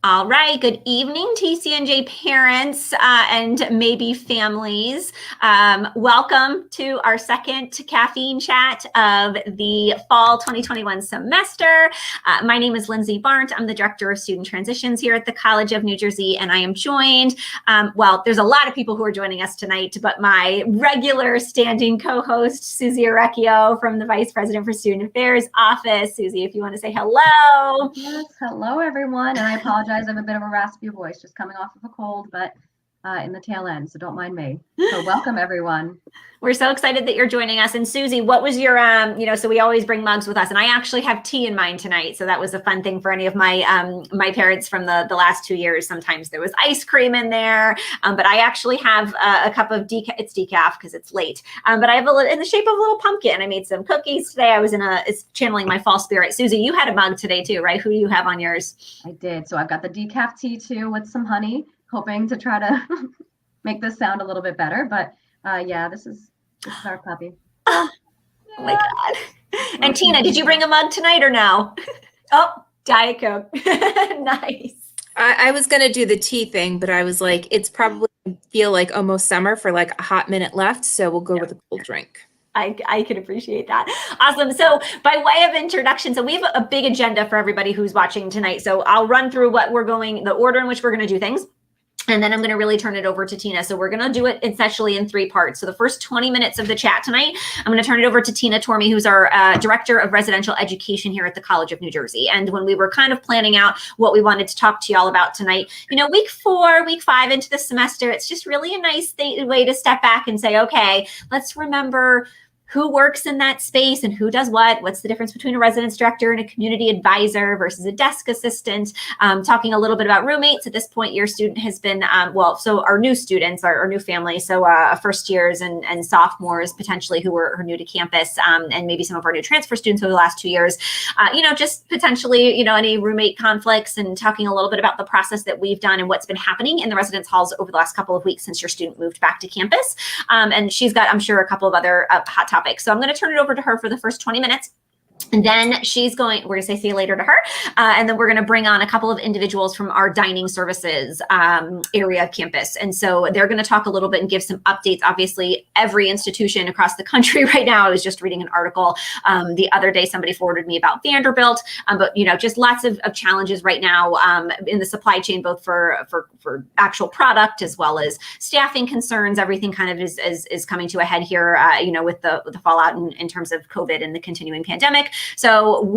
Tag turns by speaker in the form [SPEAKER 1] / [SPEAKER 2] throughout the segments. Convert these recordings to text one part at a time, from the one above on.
[SPEAKER 1] All right. Good evening, TCNJ parents and maybe families. Welcome to our second caffeine chat of the fall 2021 semester. My name is Lindsay Barnt. I'm the Director of Student Transitions here at the College of New Jersey, and I am joined, well, there's a lot of people who are joining us tonight, but my regular standing co-host, Susie Orecchio from the Vice President for Student Affairs office. Susie, if you want to say hello.
[SPEAKER 2] Yes, hello everyone, and I apologize, I have a bit of a raspy voice just coming off of a cold, but in the tail end, so don't mind me. So welcome everyone.
[SPEAKER 1] We're so excited that you're joining us. And Susie, what was your, so we always bring mugs with us, and I actually have tea in mine tonight. So that was a fun thing for any of my my parents from the last 2 years. Sometimes there was ice cream in there, but I actually have a cup of decaf. It's decaf because it's late, but I have in the shape of a little pumpkin. I made some cookies today. I was it's channeling my fall spirit. Susie, you had a mug today too, right? Who do you have on yours?
[SPEAKER 2] I did. So I've got the decaf tea too with some honey, hoping to try to make this sound a little bit better. But yeah, this is our puppy.
[SPEAKER 1] Oh my God. And Tina, did you bring a mug tonight or no? Oh, Diet Coke. Nice.
[SPEAKER 3] I was going to do the tea thing, but I was like, it's probably feel like almost summer for like a hot minute left. So we'll go with a cold drink.
[SPEAKER 1] I can appreciate that. Awesome. So by way of introduction, so we have a big agenda for everybody who's watching tonight. So I'll run through the order in which we're going to do things. And then I'm going to really turn it over to Tina. So we're going to do it essentially in 3 parts. So the first 20 minutes of the chat tonight, I'm going to turn it over to Tina Tormey, who's our Director of Residential Education here at the College of New Jersey. And when we were kind of planning out what we wanted to talk to y'all about tonight, week 4, week 5 into the semester, it's just really a nice way to step back and say, okay, let's remember who works in that space and who does what. What's the difference between a residence director and a community advisor versus a desk assistant? Talking a little bit about roommates. At this point, your student has been, so our new students, our new family, so first years and sophomores potentially who are new to campus, and maybe some of our new transfer students over the last 2 years, just potentially, any roommate conflicts, and talking a little bit about the process that we've done and what's been happening in the residence halls over the last couple of weeks since your student moved back to campus. And she's got, I'm sure, a couple of other hot topics. So I'm going to turn it over to her for the first 20 minutes. And then we're going to say see you later to her. And then we're going to bring on a couple of individuals from our dining services area of campus. And so they're going to talk a little bit and give some updates. Obviously, every institution across the country right now, I was just reading an article the other day, somebody forwarded me about Vanderbilt, but just lots of challenges right now in the supply chain, both for actual product as well as staffing concerns. Everything kind of is coming to a head here, with the fallout in terms of COVID and the continuing pandemic. So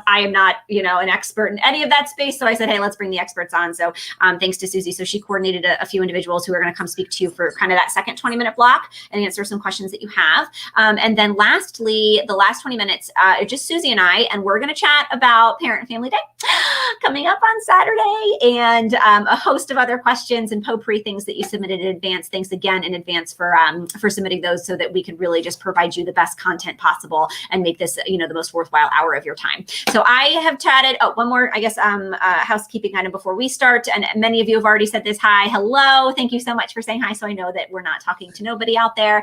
[SPEAKER 1] I am not, an expert in any of that space. So I said, hey, let's bring the experts on. So thanks to Susie. So she coordinated a few individuals who are going to come speak to you for kind of that second 20-minute block and answer some questions that you have. And then lastly, the last 20 minutes, just Susie and I, and we're going to chat about Parent and Family Day coming up on Saturday, and a host of other questions and potpourri things that you submitted in advance. Thanks again in advance for submitting those so that we could really just provide you the best content possible and make this, the most worthwhile hour of your time. So I have chatted. Oh, one more, I guess, housekeeping item before we start. And many of you have already said this. Hi, hello. Thank you so much for saying hi. So I know that we're not talking to nobody out there.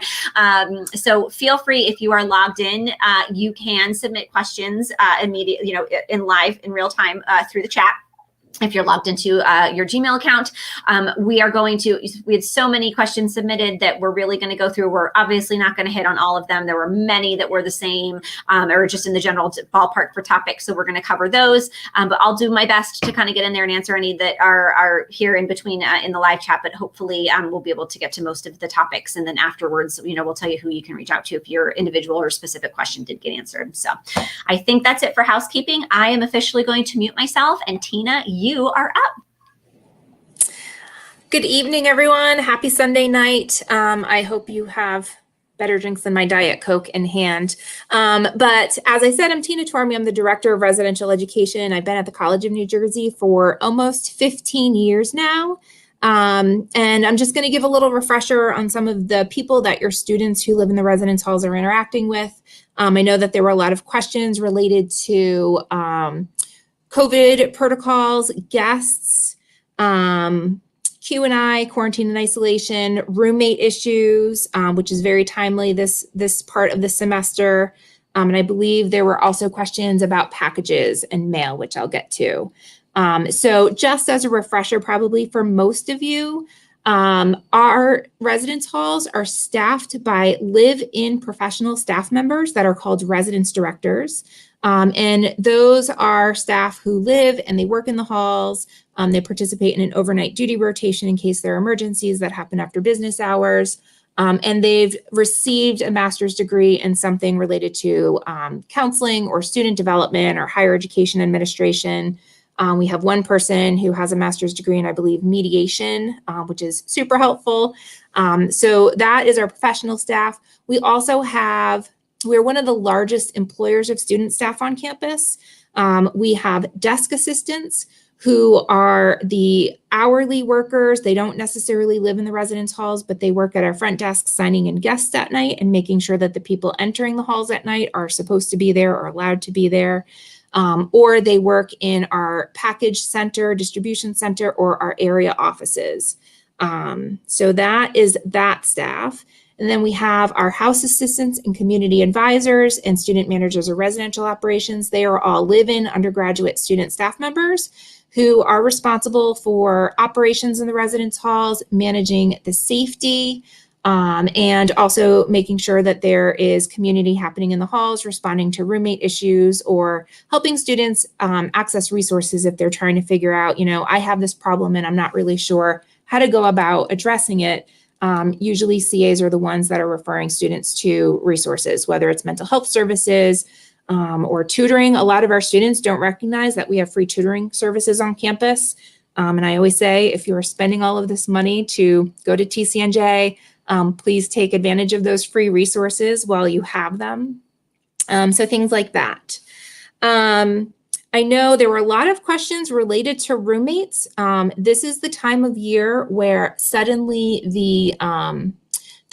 [SPEAKER 1] So feel free, if you are logged in, you can submit questions immediately, in real time through the chat. If you're logged into your Gmail account, we had so many questions submitted that we're really going to go through. We're obviously not going to hit on all of them. There were many that were the same or just in the general ballpark for topics. So we're going to cover those, but I'll do my best to kind of get in there and answer any that are here in between in the live chat, but hopefully we'll be able to get to most of the topics. And then afterwards, we'll tell you who you can reach out to if your individual or specific question did get answered. So I think that's it for housekeeping. I am officially going to mute myself, and Tina, you are up.
[SPEAKER 3] Good evening, everyone. Happy Sunday night. I hope you have better drinks than my Diet Coke in hand. But as I said, I'm Tina Tormey. I'm the Director of Residential Education. I've been at the College of New Jersey for almost 15 years now. And I'm just going to give a little refresher on some of the people that your students who live in the residence halls are interacting with. I know that there were a lot of questions related to COVID protocols, guests, Q&I, quarantine and isolation, roommate issues, which is very timely this part of the semester. And I believe there were also questions about packages and mail, which I'll get to. So just as a refresher, probably for most of you, our residence halls are staffed by live-in professional staff members that are called residence directors. And those are staff who live and they work in the halls. They participate in an overnight duty rotation in case there are emergencies that happen after business hours. And they've received a master's degree in something related to counseling or student development or higher education administration. We have one person who has a master's degree in, I believe, mediation, which is super helpful. So that is our professional staff. We also have, we're one of the largest employers of student staff on campus. We have desk assistants who are the hourly workers. They don't necessarily live in the residence halls, but they work at our front desk signing in guests at night and making sure that the people entering the halls at night are supposed to be there or allowed to be there. Or they work in our package center, distribution center, or our area offices. So that is that staff. And then we have our house assistants and community advisors and student managers of residential operations. They are all live-in undergraduate student staff members who are responsible for operations in the residence halls, managing the safety, and also making sure that there is community happening in the halls, responding to roommate issues, or helping students access resources if they're trying to figure out, I have this problem and I'm not really sure how to go about addressing it. Usually CAs are the ones that are referring students to resources, whether it's mental health services or tutoring. A lot of our students don't recognize that we have free tutoring services on campus. And I always say, if you are spending all of this money to go to TCNJ, please take advantage of those free resources while you have them. So things like that. I know there were a lot of questions related to roommates. This is the time of year where suddenly the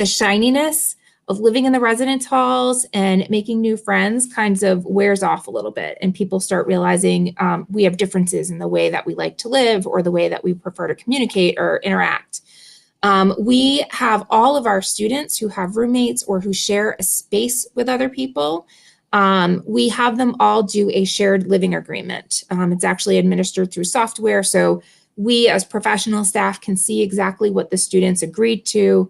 [SPEAKER 3] shininess of living in the residence halls and making new friends kind of wears off a little bit, and people start realizing we have differences in the way that we like to live or the way that we prefer to communicate or interact. We have all of our students who have roommates or who share a space with other people. We have them all do a shared living agreement. It's actually administered through software, so we as professional staff can see exactly what the students agreed to.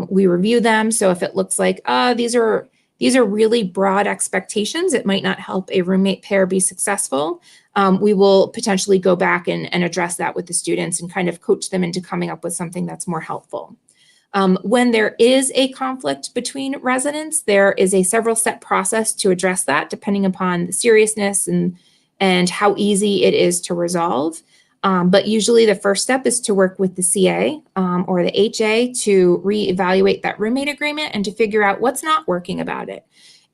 [SPEAKER 3] We review them, so if it looks like these are really broad expectations, it might not help a roommate pair be successful. We will potentially go back and address that with the students and kind of coach them into coming up with something that's more helpful. When there is a conflict between residents, there is a several step process to address that, depending upon the seriousness and how easy it is to resolve. But usually the first step is to work with the CA or the HA to reevaluate that roommate agreement and to figure out what's not working about it.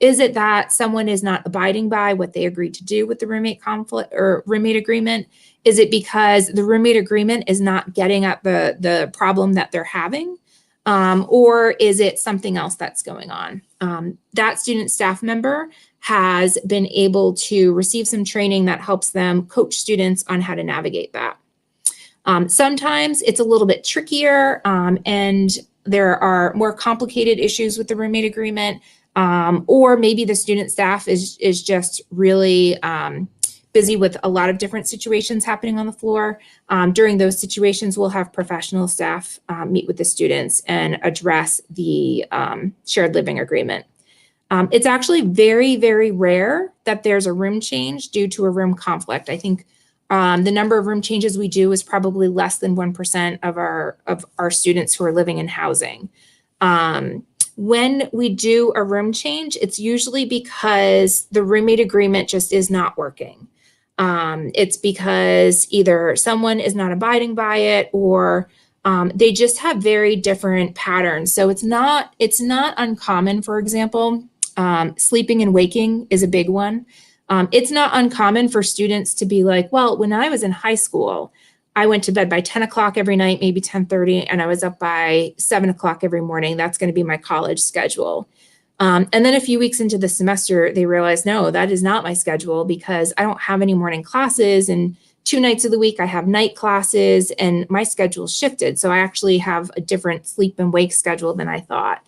[SPEAKER 3] Is it that someone is not abiding by what they agreed to do with the roommate conflict or roommate agreement? Is it because the roommate agreement is not getting at the problem that they're having? Or is it something else that's going on? That student staff member has been able to receive some training that helps them coach students on how to navigate that. Sometimes it's a little bit trickier and there are more complicated issues with the roommate agreement, or maybe the student staff is just really busy with a lot of different situations happening on the floor. During those situations, we'll have professional staff meet with the students and address the shared living agreement. It's actually very, very rare that there's a room change due to a room conflict. I think the number of room changes we do is probably less than 1% of our students who are living in housing. When we do a room change, it's usually because the roommate agreement just is not working. It's because either someone is not abiding by it or they just have very different patterns. So it's not uncommon, for example, sleeping and waking is a big one. It's not uncommon for students to be like, well, when I was in high school, I went to bed by 10 o'clock every night, maybe 10:30, and I was up by 7 o'clock every morning. That's going to be my college schedule. And then a few weeks into the semester, they realized, no, that is not my schedule because I don't have any morning classes. And 2 nights of the week, I have night classes and my schedule shifted. So I actually have a different sleep and wake schedule than I thought.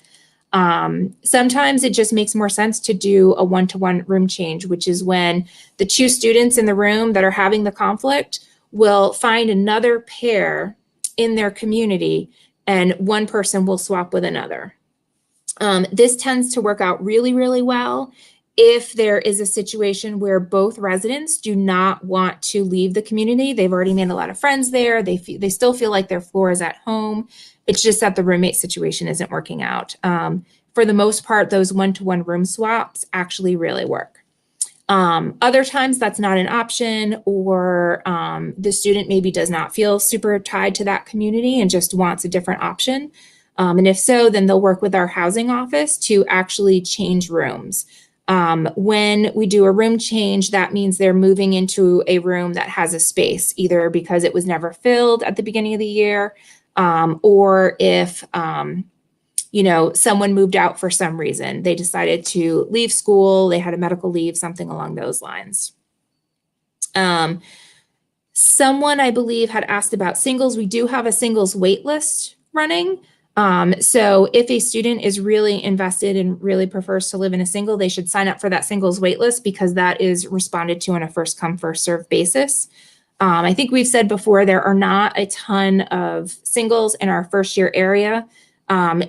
[SPEAKER 3] Sometimes it just makes more sense to do a one-to-one room change, which is when the two students in the room that are having the conflict will find another pair in their community and one person will swap with another. This tends to work out really, really well if there is a situation where both residents do not want to leave the community. They've already made a lot of friends there. They still feel like their floor is at home. It's just that the roommate situation isn't working out. For the most part, those one-to-one room swaps actually really work. Other times that's not an option, or the student maybe does not feel super tied to that community and just wants a different option. And if so, then they'll work with our housing office to actually change rooms. When we do a room change, that means they're moving into a room that has a space, either because it was never filled at the beginning of the year, or if someone moved out for some reason. They decided to leave school, they had a medical leave, something along those lines. Someone, I believe, had asked about singles. We do have a singles wait list running. So if a student is really invested and really prefers to live in a single, they should sign up for that singles wait list, because that is responded to on a first come, first serve basis. I think we've said before, there are not a ton of singles in our first year area.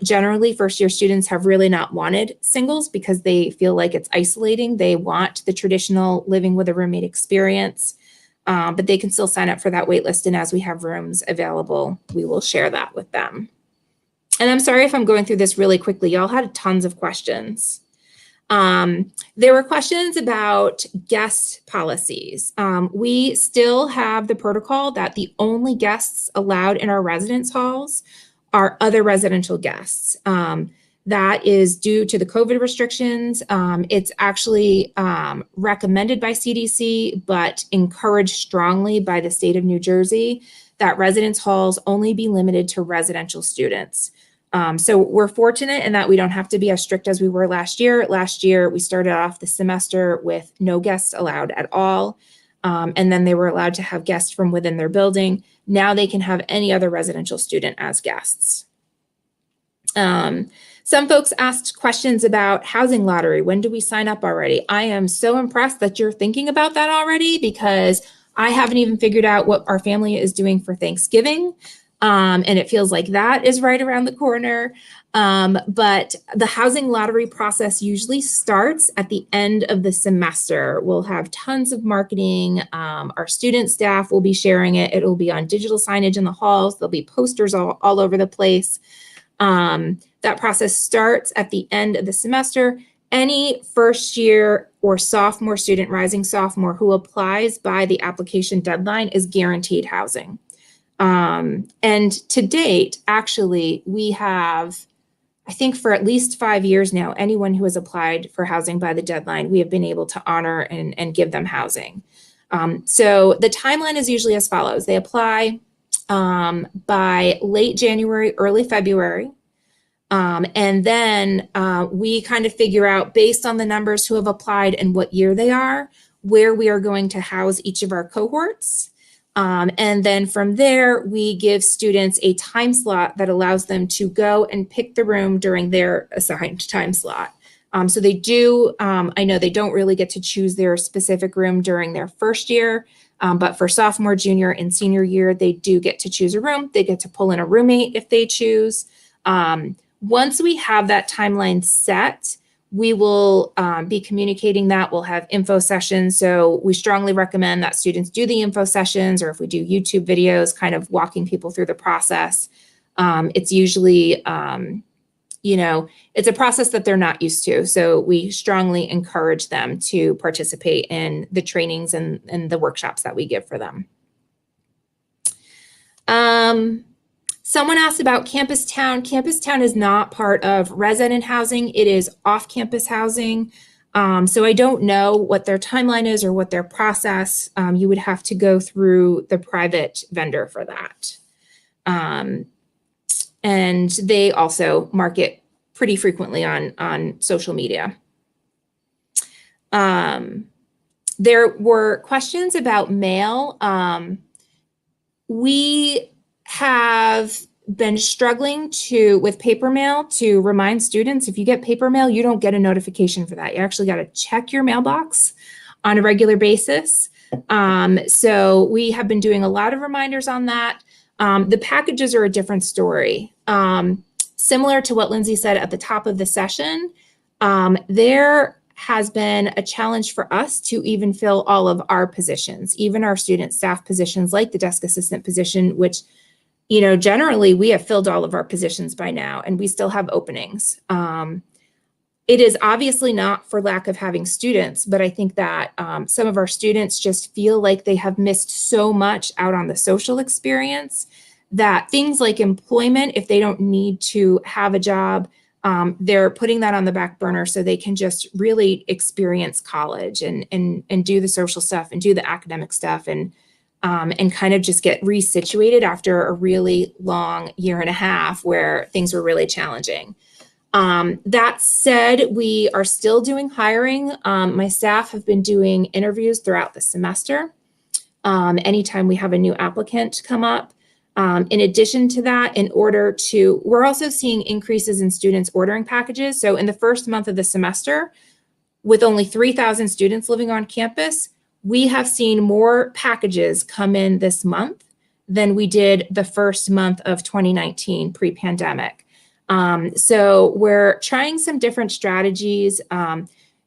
[SPEAKER 3] Generally, first year students have really not wanted singles because they feel like it's isolating. They want the traditional living with a roommate experience, but they can still sign up for that wait list. And as we have rooms available, we will share that with them. And I'm sorry if I'm going through this really quickly. Y'all had tons of questions. There were questions about guest policies. We still have the protocol that the only guests allowed in our residence halls are other residential guests. That is due to the COVID restrictions. It's actually recommended by CDC, but encouraged strongly by the state of New Jersey that residence halls only be limited to residential students. So we're fortunate in that we don't have to be as strict as we were last year. Last year, we started off the semester with no guests allowed at all. And then they were allowed to have guests from within their building. Now they can have any other residential student as guests. Some folks asked questions about housing lottery. When do we sign up already? I am so impressed that you're thinking about that already, because I haven't even figured out what our family is doing for Thanksgiving. And it feels like that is right around the corner. But the housing lottery process usually starts at the end of the semester. We'll have tons of marketing. Our student staff will be sharing it. It'll be on digital signage in the halls. There'll be posters all over the place. That process starts at the end of the semester. Any first year or sophomore student, rising sophomore, who applies by the application deadline is guaranteed housing. And to date, actually, we have, I think for at least 5 years now, anyone who has applied for housing by the deadline, we have been able to honor and give them housing. So the timeline is usually as follows. They apply by late January, early February. And then we kind of figure out, based on the numbers who have applied and what year they are, where we are going to house each of our cohorts. And then from there, we give students a time slot that allows them to go and pick the room during their assigned time slot. So they do, I know they don't really get to choose their specific room during their first year, but for sophomore, junior, and senior year, they do get to choose a room. They get to pull in a roommate if they choose. Once we have that timeline set, we will be communicating that. We'll have info sessions. So we strongly recommend that students do the info sessions, or if we do YouTube videos, kind of walking people through the process. It's usually, it's a process that they're not used to. So we strongly encourage them to participate in the trainings and the workshops that we give for them. Someone asked about Campus Town. Campus Town is not part of resident housing. It is off-campus housing. So I don't know what their timeline is or what their process. You would have to go through the private vendor for that. And they also market pretty frequently on social media. There were questions about mail. We have been struggling with paper mail to remind students, if you get paper mail, you don't get a notification for that. You actually got to check your mailbox on a regular basis. So we have been doing a lot of reminders on that. The packages are a different story. Similar to what Lindsay said at the top of the session, there has been a challenge for us to even fill all of our positions, even our student staff positions, like the desk assistant position, which, you know, generally we have filled all of our positions by now, and we still have openings. It is obviously not for lack of having students, but I think that some of our students just feel like they have missed so much out on the social experience that things like employment, if they don't need to have a job, they're putting that on the back burner so they can just really experience college and do the social stuff and do the academic stuff and kind of just get resituated after a really long year and a half where things were really challenging. That said, we are still doing hiring. My staff have been doing interviews throughout the semester. Anytime we have a new applicant come up. In addition to that, we're also seeing increases in students ordering packages. So in the first month of the semester, with only 3,000 students living on campus, we have seen more packages come in this month than we did the first month of 2019 pre-pandemic. So we're trying some different strategies.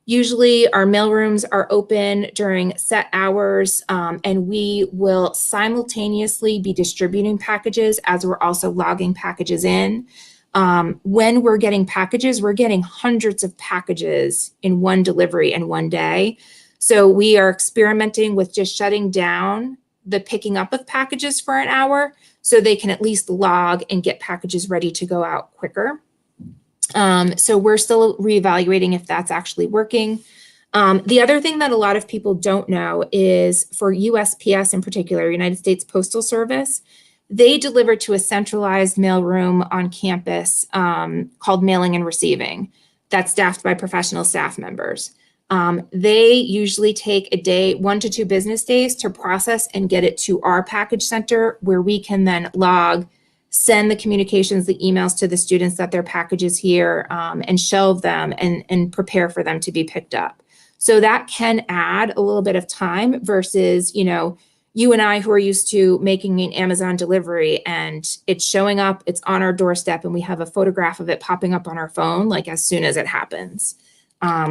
[SPEAKER 3] Usually our mailrooms are open during set hours, and we will simultaneously be distributing packages as we're also logging packages in. When we're getting packages, we're getting hundreds of packages in one delivery in one day. So we are experimenting with just shutting down the picking up of packages for an hour so they can at least log and get packages ready to go out quicker. So we're still reevaluating if that's actually working. The other thing that a lot of people don't know is for USPS in particular, United States Postal Service, they deliver to a centralized mailroom on campus called Mailing and Receiving that's staffed by professional staff members. They usually take a day, 1 to 2 business days to process and get it to our package center where we can then log, send the communications, the emails to the students that their package is here, and shelve them and prepare for them to be picked up. So that can add a little bit of time versus, you know, you and I who are used to making an Amazon delivery and it's showing up, it's on our doorstep, and we have a photograph of it popping up on our phone like as soon as it happens,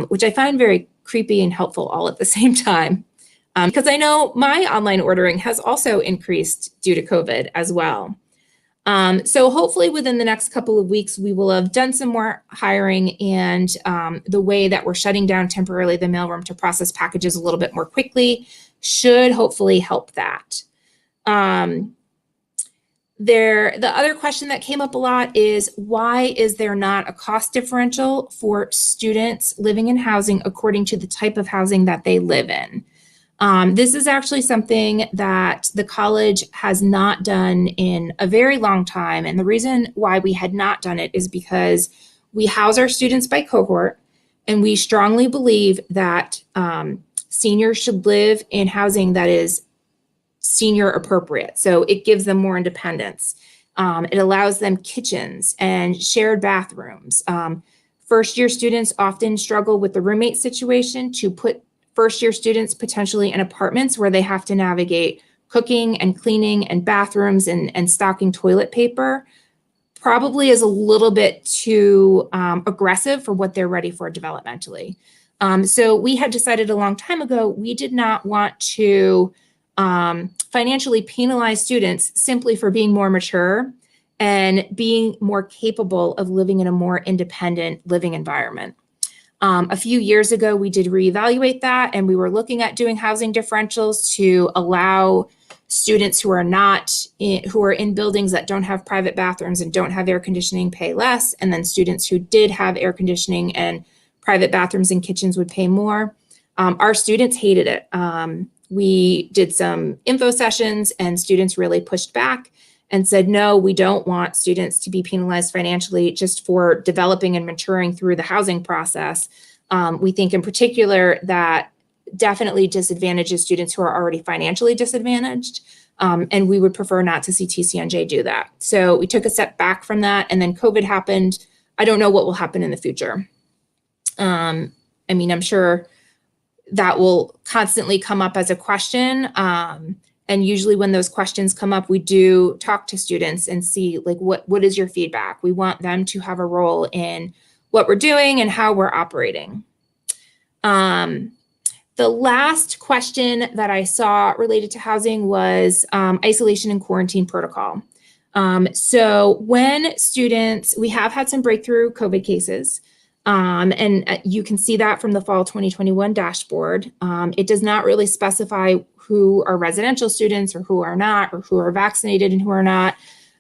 [SPEAKER 3] which I find very creepy and helpful all at the same time. Because I know my online ordering has also increased due to COVID as well. So hopefully within the next couple of weeks, we will have done some more hiring, and the way that we're shutting down temporarily the mailroom to process packages a little bit more quickly should hopefully help that. The other question that came up a lot is, why is there not a cost differential for students living in housing according to the type of housing that they live in? This is actually something that the college has not done in a very long time. And the reason why we had not done it is because we house our students by cohort, and we strongly believe that seniors should live in housing that is senior appropriate. So it gives them more independence. It allows them kitchens and shared bathrooms. First year students often struggle with the roommate situation. To put first year students potentially in apartments where they have to navigate cooking and cleaning and bathrooms and stocking toilet paper probably is a little bit too aggressive for what they're ready for developmentally. So we had decided a long time ago, we did not want to financially penalize students simply for being more mature and being more capable of living in a more independent living environment. A few years ago, we did reevaluate that, and we were looking at doing housing differentials to allow students who are in buildings that don't have private bathrooms and don't have air conditioning pay less, and then students who did have air conditioning and private bathrooms and kitchens would pay more. Our students hated it. We did some info sessions, and students really pushed back and said, no, we don't want students to be penalized financially just for developing and maturing through the housing process. We think in particular that definitely disadvantages students who are already financially disadvantaged. And we would prefer not to see TCNJ do that. So we took a step back from that, and then COVID happened. I don't know what will happen in the future. I mean, I'm sure that will constantly come up as a question. And usually when those questions come up, we do talk to students and see, like, what is your feedback? We want them to have a role in what we're doing and how we're operating. The last question that I saw related to housing was isolation and quarantine protocol. So when students, we have had some breakthrough COVID cases, and you can see that from the fall 2021 dashboard. It does not really specify who are residential students or who are not, or who are vaccinated and who are not,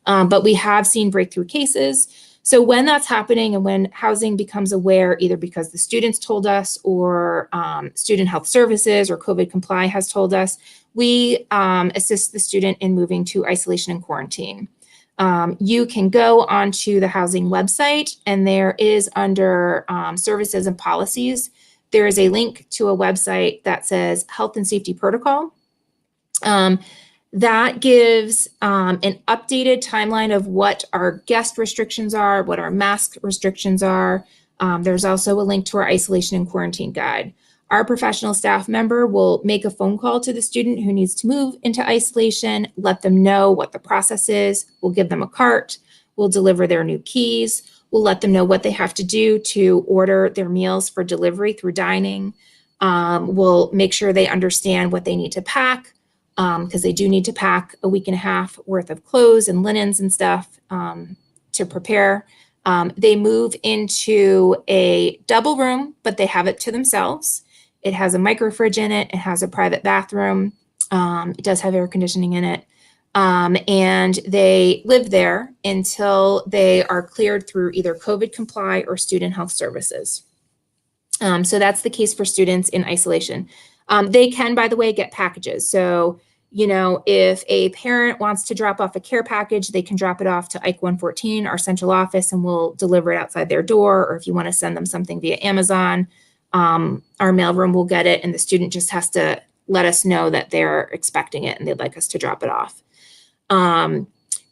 [SPEAKER 3] but we have seen breakthrough cases. So when that's happening and when housing becomes aware, either because the students told us or Student Health Services or COVID Comply has told us, we assist the student in moving to isolation and quarantine. You can go onto the housing website, and there is under services and policies, there is a link to a website that says health and safety protocol. That gives an updated timeline of what our guest restrictions are, what our mask restrictions are. There's also a link to our isolation and quarantine guide. Our professional staff member will make a phone call to the student who needs to move into isolation, let them know what the process is. We'll give them a cart. We'll deliver their new keys. We'll let them know what they have to do to order their meals for delivery through dining. We'll make sure they understand what they need to pack, because they do need to pack a week and a half worth of clothes and linens and stuff to prepare. They move into a double room, but they have it to themselves. It has a micro fridge in it. It has a private bathroom. It does have air conditioning in it. And they live there until they are cleared through either COVID Comply or Student Health Services. So that's the case for students in isolation. They can, by the way, get packages. So, you know, if a parent wants to drop off a care package, they can drop it off to Ike 114, our central office, and we'll deliver it outside their door. Or if you want to send them something via Amazon, our mailroom will get it, and the student just has to let us know that they're expecting it and they'd like us to drop it off.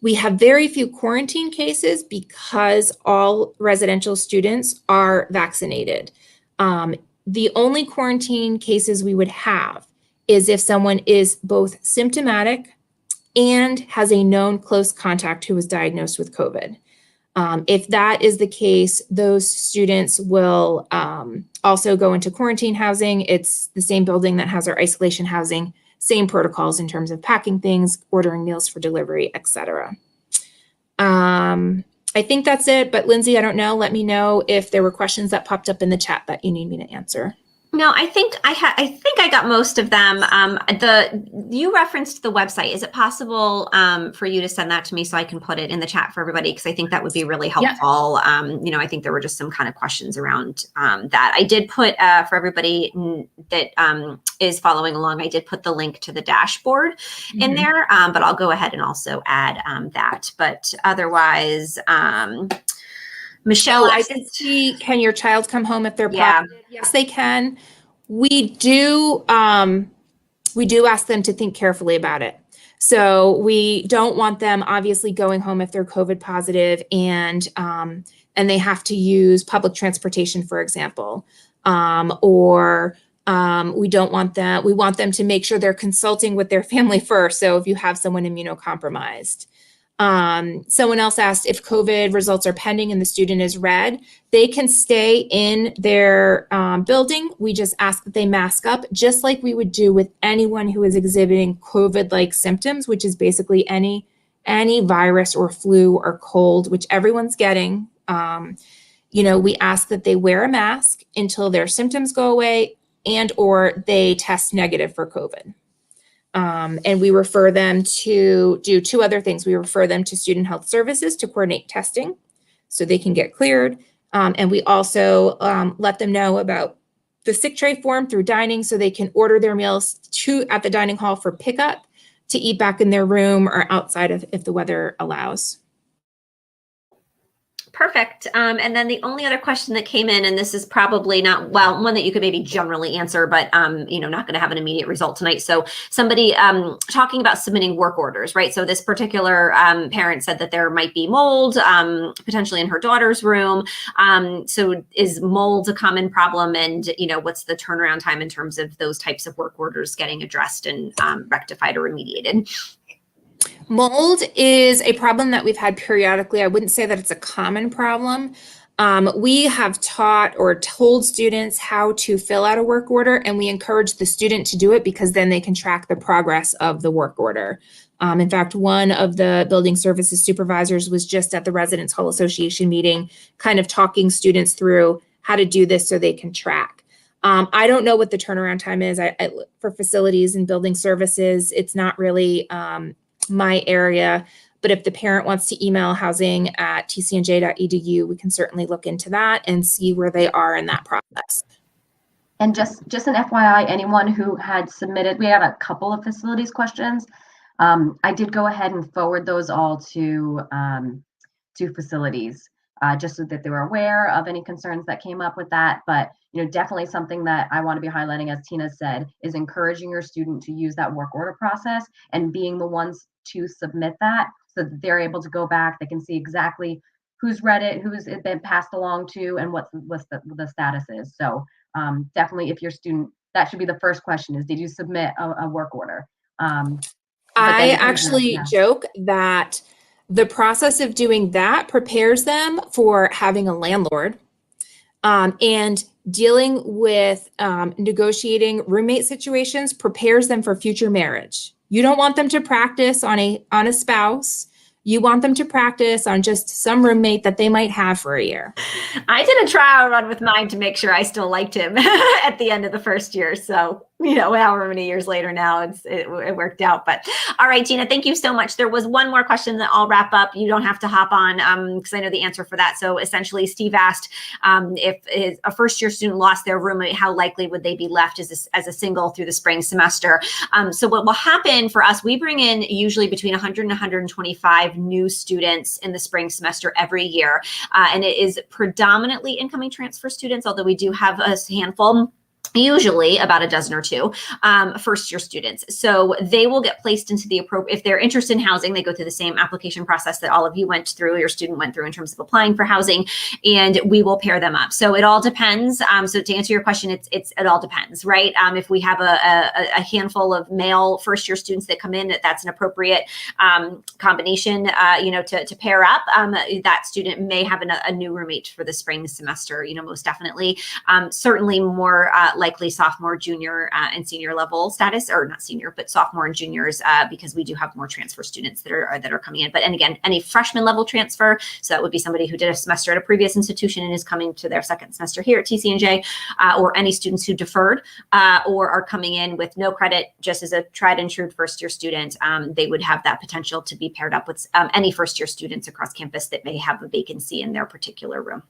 [SPEAKER 3] We have very few quarantine cases because all residential students are vaccinated. The only quarantine cases we would have is if someone is both symptomatic and has a known close contact who was diagnosed with COVID. If that is the case, those students will also go into quarantine housing. It's the same building that has our isolation housing, same protocols in terms of packing things, ordering meals for delivery, etc. I think that's it, but Lindsay, I don't know. Let me know if there were questions that popped up in the chat that you need me to answer.
[SPEAKER 1] No, I think I got most of them. You referenced the website. Is it possible for you to send that to me so I can put it in the chat for everybody? Because I think that would be really helpful. Yeah. You know, I think there were just some kind of questions around that. I did put for everybody that is following along, I did put the link to the dashboard in there, but I'll go ahead and also add that. But otherwise, Michelle,
[SPEAKER 3] I did see, can your child come home if they're positive? Yes, they can. We do ask them to think carefully about it. So we don't want them obviously going home if they're COVID positive and they have to use public transportation, for example, or we don't want them. We want them to make sure they're consulting with their family first. So if you have someone immunocompromised. Someone else asked if COVID results are pending and the student is red, they can stay in their building. We just ask that they mask up, just like we would do with anyone who is exhibiting COVID-like symptoms, which is basically any virus or flu or cold, which everyone's getting. You know, we ask that they wear a mask until their symptoms go away and or they test negative for COVID. And we refer them to do two other things. We refer them to Student Health Services to coordinate testing so they can get cleared. And we also let them know about the sick tray form through dining so they can order their meals at the dining hall for pickup to eat back in their room or outside if the weather allows.
[SPEAKER 1] Perfect. And then the only other question that came in, and this is probably not, well, one that you could maybe generally answer, but, not going to have an immediate result tonight. So somebody talking about submitting work orders, right? So this particular parent said that there might be mold potentially in her daughter's room. So is mold a common problem? And, what's the turnaround time in terms of those types of work orders getting addressed and rectified or remediated?
[SPEAKER 3] Mold is a problem that we've had periodically. I wouldn't say that it's a common problem. We have taught or told students how to fill out a work order, and we encourage the student to do it because then they can track the progress of the work order. In fact, one of the building services supervisors was just at the Residence Hall Association meeting, kind of talking students through how to do this so they can track. I don't know what the turnaround time is for facilities and building services. It's not really my area, but if the parent wants to email housing@tcnj.edu, we can certainly look into that and see where they are in that process.
[SPEAKER 2] And just an FYI, anyone who had submitted, we had a couple of facilities questions. I did go ahead and forward those all to facilities, just so that they were aware of any concerns that came up with that. But definitely something that I want to be highlighting, as Tina said, is encouraging your student to use that work order process and being the ones to submit that so that they're able to go back. They can see exactly who's read it, who's it been passed along to, and what's the status is. So definitely, if your student, that should be the first question: is did you submit a work order?
[SPEAKER 3] I actually joke that the process of doing that prepares them for having a landlord, and dealing with negotiating roommate situations prepares them for future marriage. You don't want them to practice on a spouse. You want them to practice on just some roommate that they might have for a year.
[SPEAKER 1] I did a trial run with mine to make sure I still liked him at the end of the first year. So, however many years later now, it worked out. But all right, Tina, thank you so much. There was one more question that I'll wrap up. You don't have to hop on because I know the answer for that. So essentially, Steve asked if a first-year student lost their roommate, how likely would they be left as a single through the spring semester? So what will happen for us, we bring in usually between 100 and 125 new students in the spring semester every year. And it is predominantly incoming transfer students, although we do have a handful, usually about a dozen or two first-year students. So they will get placed into the appropriate, if they're interested in housing, they go through the same application process that all of you went through, your student went through in terms of applying for housing, and we will pair them up. So it all depends. So to answer your question, it all depends, right? If we have a handful of male first-year students that come in, that's an appropriate combination, to pair up. That student may have a new roommate for the spring semester, most definitely. Certainly more likely sophomore, junior, and senior level status, or not senior, but sophomore and juniors, because we do have more transfer students that are coming in. But and again, any freshman level transfer, so that would be somebody who did a semester at a previous institution and is coming to their second semester here at TCNJ, or any students who deferred or are coming in with no credit, just as a tried and true first year student, they would have that potential to be paired up with any first year students across campus that may have a vacancy in their particular room.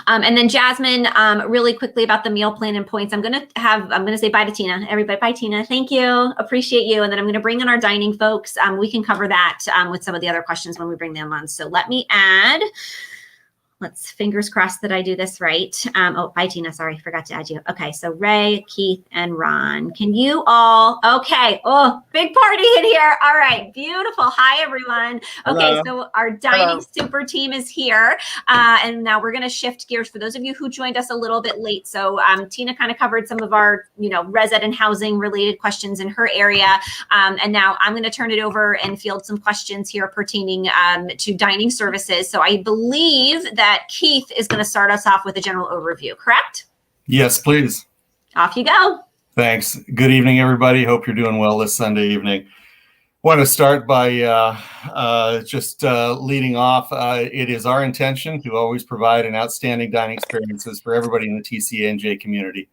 [SPEAKER 1] And then Jasmine, really quickly about the meal plan and points. I'm going to say bye to Tina. Everybody, bye, Tina. Thank you. Appreciate you. And then I'm going to bring in our dining folks. We can cover that with some of the other questions when we bring them on. So let me add. Let's fingers crossed that I do this right. Oh, bye, Tina. Sorry, forgot to add you. Okay, so Ray, Keith, and Ron. Can you all? Okay. Oh, big party in here. All right, beautiful. Hi, everyone. Okay, so our dining super team is here, and now we're going to shift gears for those of you who joined us a little bit late. So Tina kind of covered some of our, resident housing related questions in her area, and now I'm going to turn it over and field some questions here pertaining to dining services. So I believe that Keith is going to start us off with a general overview, correct?
[SPEAKER 4] Yes, please.
[SPEAKER 1] Off you go.
[SPEAKER 4] Thanks. Good evening, everybody. Hope you're doing well this Sunday evening. Want to start by just leading off. It is our intention to always provide an outstanding dining experiences for everybody in the TCNJ community.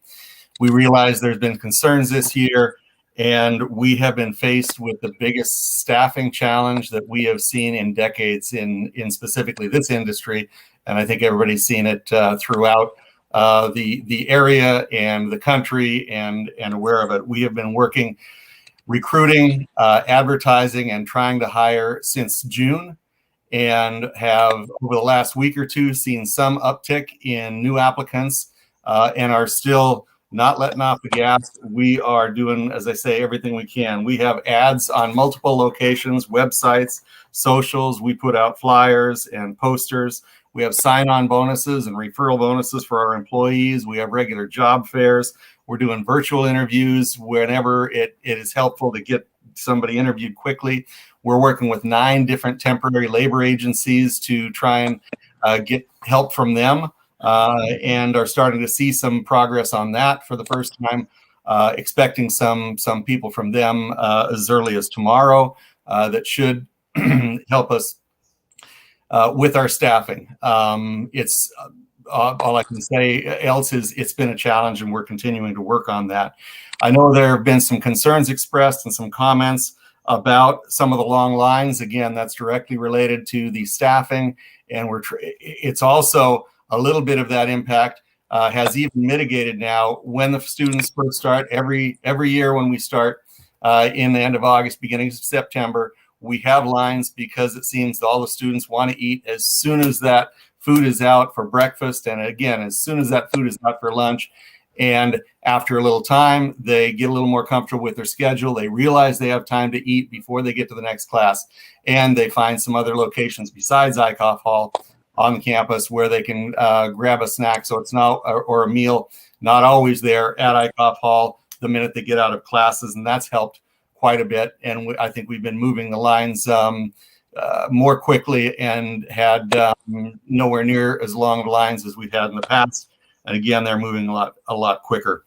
[SPEAKER 4] We realize there's been concerns this year, and we have been faced with the biggest staffing challenge that we have seen in decades in specifically this industry. And I think everybody's seen it throughout the area and the country and aware of it. We have been working, recruiting, advertising, and trying to hire since June. and have over the last week or two seen some uptick in new applicants, and are still not letting off the gas. We are doing, as I say, everything we can. We have ads on multiple locations, websites, socials. We put out flyers and posters. We have sign-on bonuses and referral bonuses for our employees. We have regular job fairs. We're doing virtual interviews whenever it is helpful to get somebody interviewed quickly. We're working with 9 different temporary labor agencies to try and get help from them, and are starting to see some progress on that for the first time. Expecting some people from them as early as tomorrow that should help us with our staffing. It's all I can say else is it's been a challenge, and we're continuing to work on that. I know there have been some concerns expressed and some comments about some of the long lines. Again, that's directly related to the staffing, and it's also a little bit of that impact has even mitigated now when the students first start. Every year when we start in the end of August, beginning of September, we have lines because it seems that all the students want to eat as soon as that food is out for breakfast, and again, as soon as that food is out for lunch. And after a little time, they get a little more comfortable with their schedule. They realize they have time to eat before they get to the next class, and they find some other locations besides ICOF Hall on the campus where they can grab a snack. So it's not, or a meal, not always there at ICOF Hall the minute they get out of classes, and that's helped quite a bit. And I think we've been moving the lines more quickly and had nowhere near as long of lines as we've had in the past. And again, they're moving a lot quicker.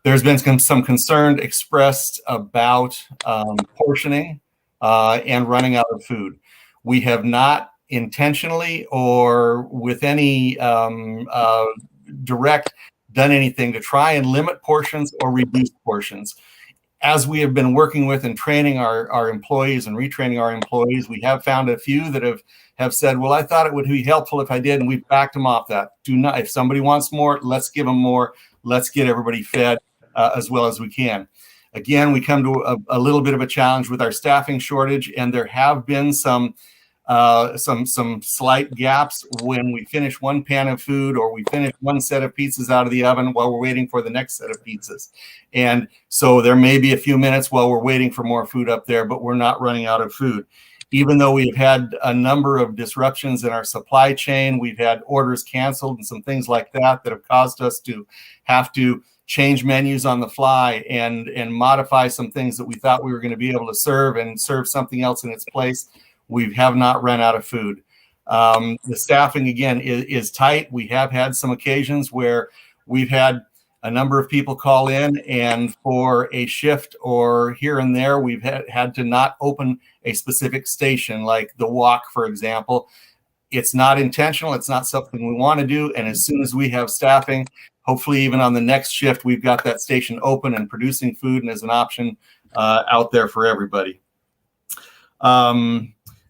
[SPEAKER 4] There's been some concern expressed about portioning and running out of food. We have not intentionally or with any direct done anything to try and limit portions or reduce portions. As we have been working with and training our employees and retraining our employees, we have found a few that have said, well, I thought it would be helpful if I did, and we've backed them off that. Do not, if somebody wants more, let's give them more. Let's get everybody fed as well as we can. Again, we come to a little bit of a challenge with our staffing shortage, and there have been some slight gaps when we finish one pan of food or we finish one set of pizzas out of the oven while we're waiting for the next set of pizzas. And so there may be a few minutes while we're waiting for more food up there, but we're not running out of food. Even though we've had a number of disruptions in our supply chain, we've had orders canceled and some things like that have caused us to have to change menus on the fly and modify some things that we thought we were going to be able to serve and serve something else in its place. We have not run out of food. The staffing, again, is tight. We have had some occasions where we've had a number of people call in, and for a shift or here and there, we've had to not open a specific station, like the walk, for example. It's not intentional. It's not something we want to do. And as soon as we have staffing, hopefully even on the next shift, we've got that station open and producing food and as an option out there for everybody.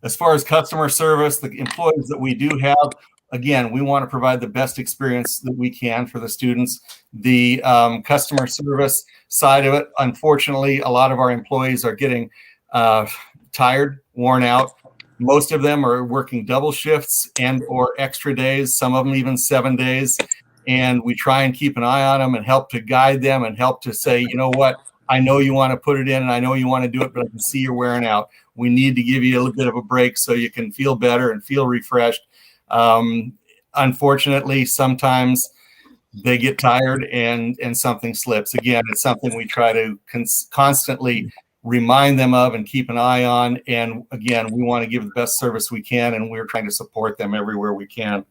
[SPEAKER 4] As far as customer service, the employees that we do have, again, we want to provide the best experience that we can for the students. The customer service side of it, unfortunately, a lot of our employees are getting tired, worn out. Most of them are working double shifts and or extra days, some of them even 7 days. And we try and keep an eye on them and help to guide them and help to say, you know what, I know you want to put it in and I know you want to do it, but I can see you're wearing out. We need to give you a little bit of a break so you can feel better and feel refreshed. Unfortunately, sometimes they get tired and something slips. Again, it's something we try to constantly remind them of and keep an eye on. And again, we want to give the best service we can, and we're trying to support them everywhere we can.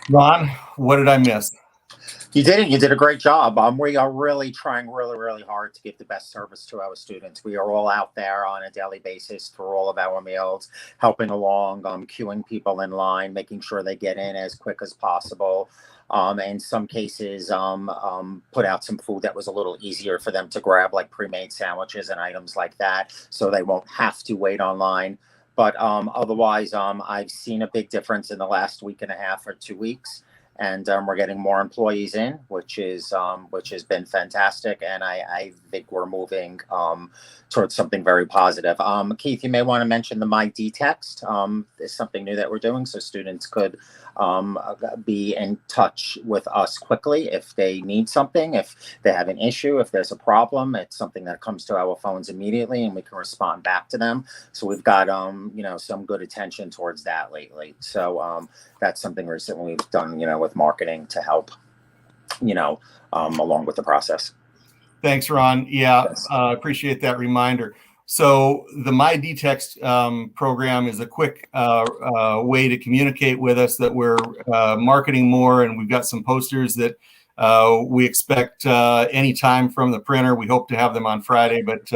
[SPEAKER 4] Ron, what did I miss?
[SPEAKER 5] You did it. You did a great job. We are really trying really hard to give the best service to our students. We are all out there on a daily basis for all of our meals, helping along, queuing people in line, making sure they get in as quick as possible. In some cases, put out some food that was a little easier for them to grab, like pre-made sandwiches and items like that, so they won't have to wait online. But otherwise, I've seen a big difference in the last week and a half or 2 weeks. and we're getting more employees in, which has been fantastic. And I think we're moving towards something very positive. Keith, you may want to mention the My D text. Is something new that we're doing, so students could be in touch with us quickly if they need something, if they have an issue, if there's a problem. It's something that comes to our phones immediately, and we can respond back to them. So we've got some good attention towards that lately. So that's something recently we've done, with marketing to help, along with the process.
[SPEAKER 4] Thanks, Ron. Yeah,
[SPEAKER 5] Yes.
[SPEAKER 4] Appreciate that reminder. So the My D-Text program is a quick way to communicate with us that we're marketing more, and we've got some posters that we expect any time from the printer. We hope to have them on Friday, but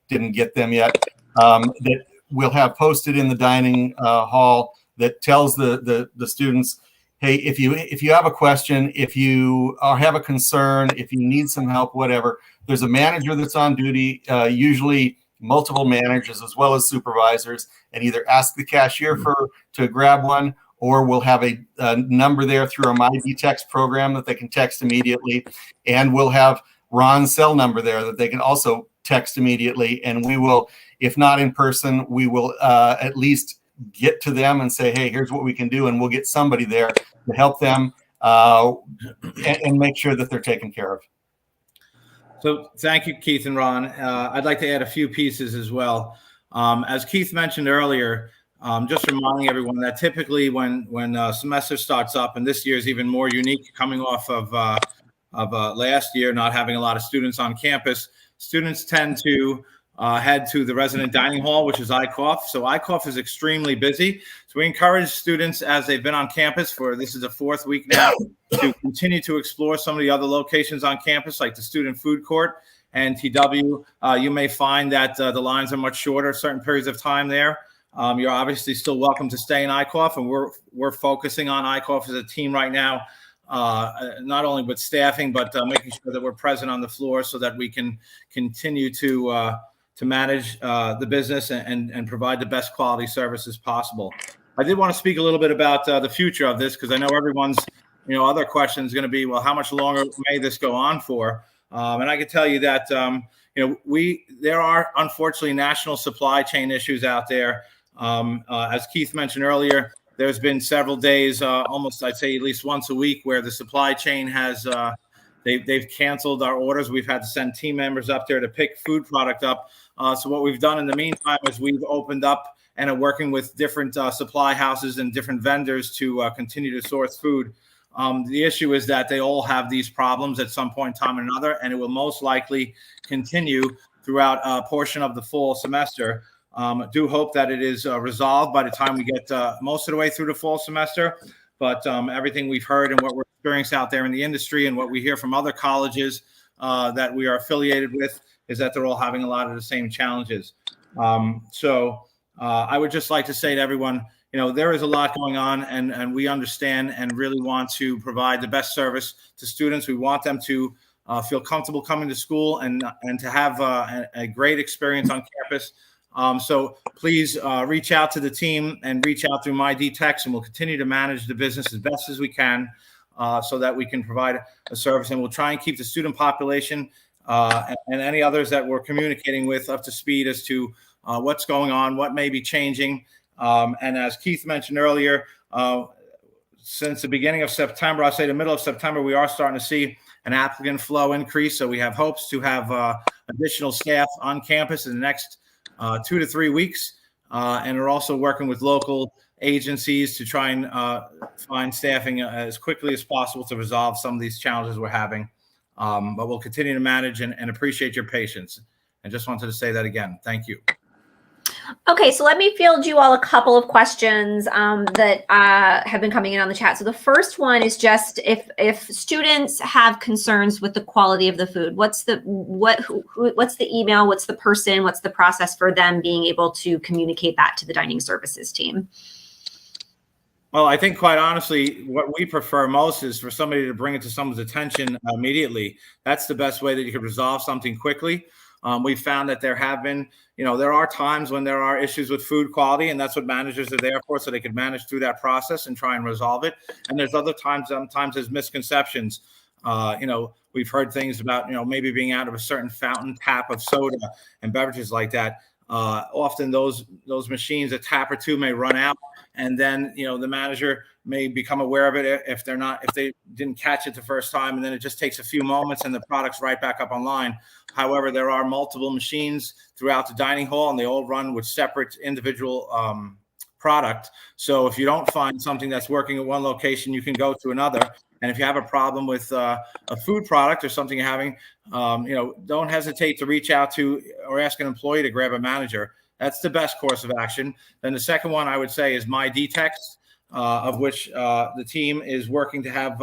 [SPEAKER 4] didn't get them yet. That we'll have posted in the dining hall that tells the students, hey, if you have a question, if you have a concern, if you need some help, whatever, there's a manager that's on duty, usually multiple managers as well as supervisors, and either ask the cashier to grab one, or we'll have a number there through our My D-Text program that they can text immediately, and we'll have Ron's cell number there that they can also text immediately, and we will, if not in person, we will at least get to them and say, hey, here's what we can do, and we'll get somebody there to help them and make sure that they're taken care of.
[SPEAKER 6] So thank you, Keith and Ron. I'd like to add a few pieces as well. As Keith mentioned earlier, just reminding everyone that typically when semester starts up, and this year is even more unique coming off of last year not having a lot of students on campus, students tend to head to the resident dining hall, which is ICOF. So ICOF is extremely busy. So we encourage students, as they've been on campus this is the 4th week now, to continue to explore some of the other locations on campus, like the student food court and TW. You may find that the lines are much shorter certain periods of time there. You're obviously still welcome to stay in ICOF, and we're focusing on ICOF as a team right now, not only with staffing, but making sure that we're present on the floor so that we can continue to manage the business and provide the best quality services possible. I did want to speak a little bit about the future of this, because I know everyone's other question is going to be, well, how much longer may this go on for? And I can tell you that there are unfortunately national supply chain issues out there. As Keith mentioned earlier, there's been several days, almost I'd say at least once a week, where the supply chain has they've canceled our orders. We've had to send team members up there to pick food product up. So what we've done in the meantime is we've opened up and are working with different supply houses and different vendors to continue to source food. The issue is that they all have these problems at some point in time or another, and it will most likely continue throughout a portion of the fall semester. I do hope that it is resolved by the time we get most of the way through the fall semester. But everything we've heard and what we're experiencing out there in the industry and what we hear from other colleges that we are affiliated with is that they're all having a lot of the same challenges. So I would just like to say to everyone, there is a lot going on, and we understand and really want to provide the best service to students. We want them to feel comfortable coming to school and to have a great experience on campus. So please reach out to the team and reach out through My D-Text, and we'll continue to manage the business as best as we can so that we can provide a service. And we'll try and keep the student population and any others that we're communicating with up to speed as to what's going on, what may be changing. And as Keith mentioned earlier, since the beginning of September, I'll say the middle of September, we are starting to see an applicant flow increase. So we have hopes to have additional staff on campus in the next 2 to 3 weeks. And we're also working with local agencies to try and find staffing as quickly as possible to resolve some of these challenges we're having. But we'll continue to manage and appreciate your patience. And just wanted to say that again. Thank you.
[SPEAKER 1] Okay, so let me field you all a couple of questions that have been coming in on the chat. So the first one is just if students have concerns with the quality of the food, what's the email, what's the person, what's the process for them being able to communicate that to the dining services team?
[SPEAKER 6] Well, I think quite honestly, what we prefer most is for somebody to bring it to someone's attention immediately. That's the best way that you could resolve something quickly. We found that there have been, there are times when there are issues with food quality, and that's what managers are there for, so they can manage through that process and try and resolve it. And there's other times, sometimes there's misconceptions. We've heard things about, maybe being out of a certain fountain tap of soda and beverages like that. Often those machines, a tap or two may run out, and then, the manager may become aware of it if they didn't catch it the first time, and then it just takes a few moments and the product's right back up online. However, there are multiple machines throughout the dining hall, and they all run with separate individual product. So if you don't find something that's working at one location, you can go to another. And if you have a problem with a food product or something you're having, don't hesitate to reach out to or ask an employee to grab a manager. That's the best course of action. Then the second one I would say is My Detext, of which the team is working to have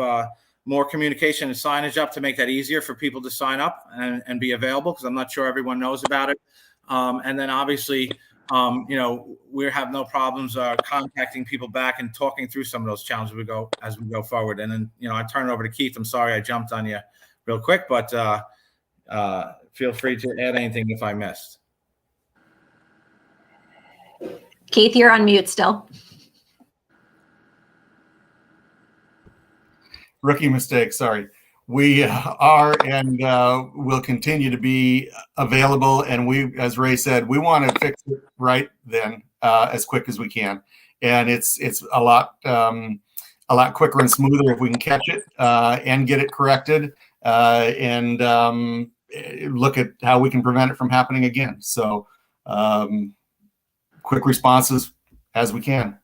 [SPEAKER 6] more communication and signage up to make that easier for people to sign up and be available, because I'm not sure everyone knows about it. And then obviously, we have no problems contacting people back and talking through some of those challenges as we go forward. And then, I turn it over to Keith. I'm sorry I jumped on you real quick, but feel free to add anything if I missed.
[SPEAKER 1] Keith, you're on mute still.
[SPEAKER 4] Rookie mistake, sorry. We are and will continue to be available. And we, as Ray said, we want to fix it right then as quick as we can. And it's a lot quicker and smoother if we can catch it and get it corrected and look at how we can prevent it from happening again. So quick responses as we can.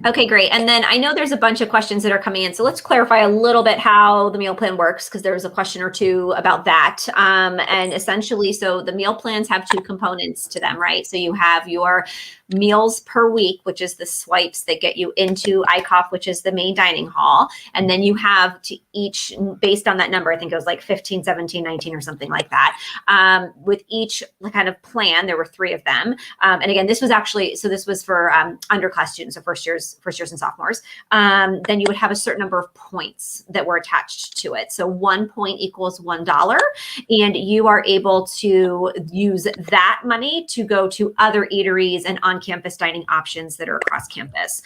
[SPEAKER 1] Okay, great. And then I know there's a bunch of questions that are coming in. So let's clarify a little bit how the meal plan works, because there was a question or two about that. And essentially, so the meal plans have two components to them, right? So you have your meals per week, which is the swipes that get you into ICOF, which is the main dining hall. And then you have to each, based on that number, I think it was like 15, 17, 19 or something like that. With each kind of plan, there were 3 of them. And again, this was actually, so this was for underclass students, so first years and sophomores. Then you would have a certain number of points that were attached to it. So 1 point equals $1. And you are able to use that money to go to other eateries and on-campus dining options that are across campus.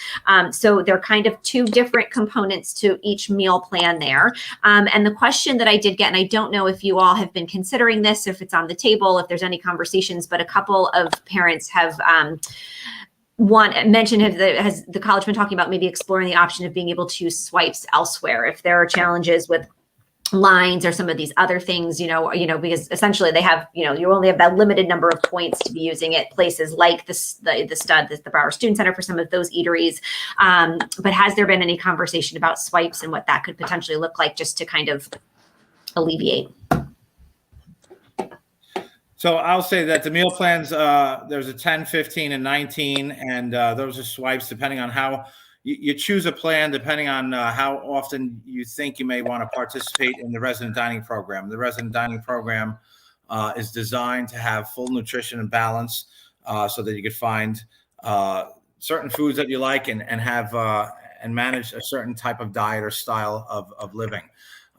[SPEAKER 1] So they're kind of 2 different components to each meal plan there. And the question that I did get, and I don't know if you all have been considering this, if it's on the table, if there's any conversations, but a couple of parents have mentioned, has the college been talking about maybe exploring the option of being able to use swipes elsewhere if there are challenges with lines or some of these other things, because essentially they have, you only have that limited number of points to be using at places like the Stud, the Broward Student Center for some of those eateries. But has there been any conversation about swipes and what that could potentially look like, just to kind of alleviate?
[SPEAKER 6] So I'll say that the meal plans, there's a 10, 15, and 19, and those are swipes depending on how you choose a plan, depending on how often you think you may want to participate in the resident dining program. The resident dining program is designed to have full nutrition and balance, so that you could find certain foods that you like and have and manage a certain type of diet or style of living.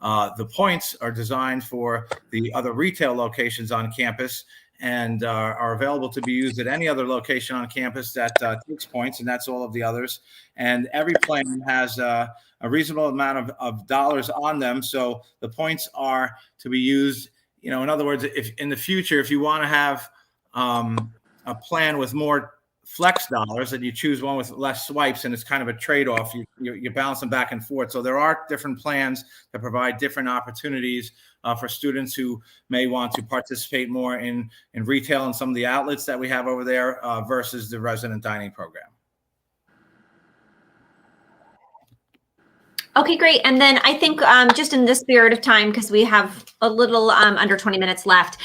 [SPEAKER 6] The points are designed for the other retail locations on campus and are available to be used at any other location on campus that takes points, and that's all of the others. And every plan has a reasonable amount of dollars on them, so the points are to be used. In other words, if in the future, if you want to have a plan with more flex dollars and you choose one with less swipes, and it's kind of a trade-off, you balance them back and forth. So there are different plans that provide different opportunities for students who may want to participate more in retail and some of the outlets that we have over there versus the resident dining program.
[SPEAKER 1] Okay, great. And then I think just in the spirit of time, because we have a little under 20 minutes left,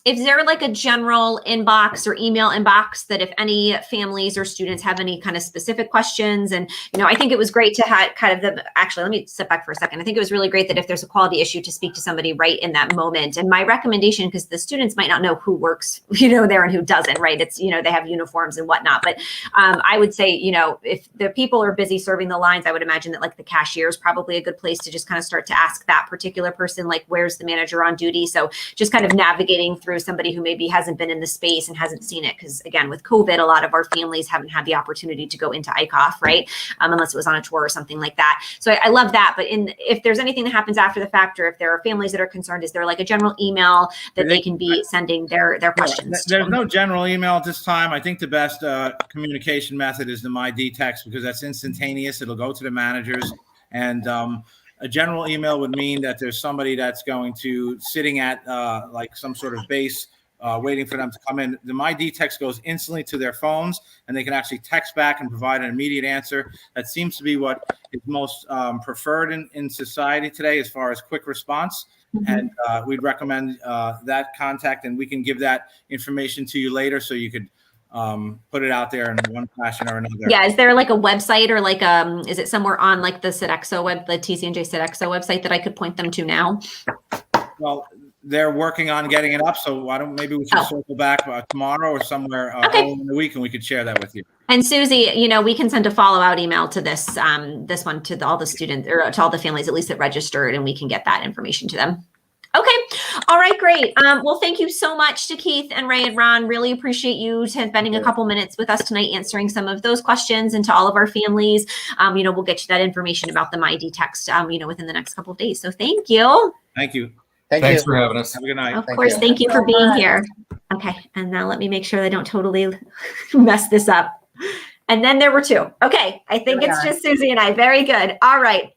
[SPEAKER 1] is there like a general inbox or email inbox that if any families or students have any kind of specific questions? And, I think it was great to have kind of actually, let me step back for a second. I think it was really great that if there's a quality issue, to speak to somebody right in that moment. And my recommendation, because the students might not know who works, there and who doesn't, right? It's, they have uniforms and whatnot. But I would say, if the people are busy serving the lines, I would imagine that like the cashier is probably a good place to just kind of start to ask that particular person, like, where's the manager on duty? So just kind of navigating through somebody who maybe hasn't been in the space and hasn't seen it. Because again, with COVID, a lot of our families haven't had the opportunity to go into ICOF, right? Unless it was on a tour or something like that. So I love that. But if there's anything that happens after the fact, or if there are families that are concerned, is there like a general email that they can be sending their questions
[SPEAKER 6] There's
[SPEAKER 1] to?
[SPEAKER 6] no general email at this time. I think the best communication method is the MyD text, because that's instantaneous. It'll go to the managers, and a general email would mean that there's somebody that's going to sitting at like some sort of base waiting for them to come in. The MyD text goes instantly to their phones, and they can actually text back and provide an immediate answer. That seems to be what is most preferred in society today as far as quick response. And we'd recommend that contact, and we can give that information to you later so you could put it out there in one fashion or another.
[SPEAKER 1] Yeah, is there like a website, or like is it somewhere on like the Sodexo the TCNJ Sodexo website that I could point them to now?
[SPEAKER 6] Well, they're working on getting it up, so maybe we should circle back tomorrow or somewhere early in the week, and we could share that with you.
[SPEAKER 1] And Susie, we can send a follow-out email to this this one to all the students, or to all the families at least that registered, and we can get that information to them. Okay. All right, great. Well, thank you so much to Keith and Ray and Ron. Really appreciate you spending a couple minutes with us tonight answering some of those questions, and to all of our families. We'll get you that information about the MyD text, within the next couple of days. So thank you.
[SPEAKER 6] Thank you.
[SPEAKER 4] Thanks for having us.
[SPEAKER 6] Have a good night.
[SPEAKER 1] Of course. Thank you for being here. Okay. And now let me make sure I don't totally mess this up. And then there were two. Okay. I think it's just Susie and I. Very good. All right.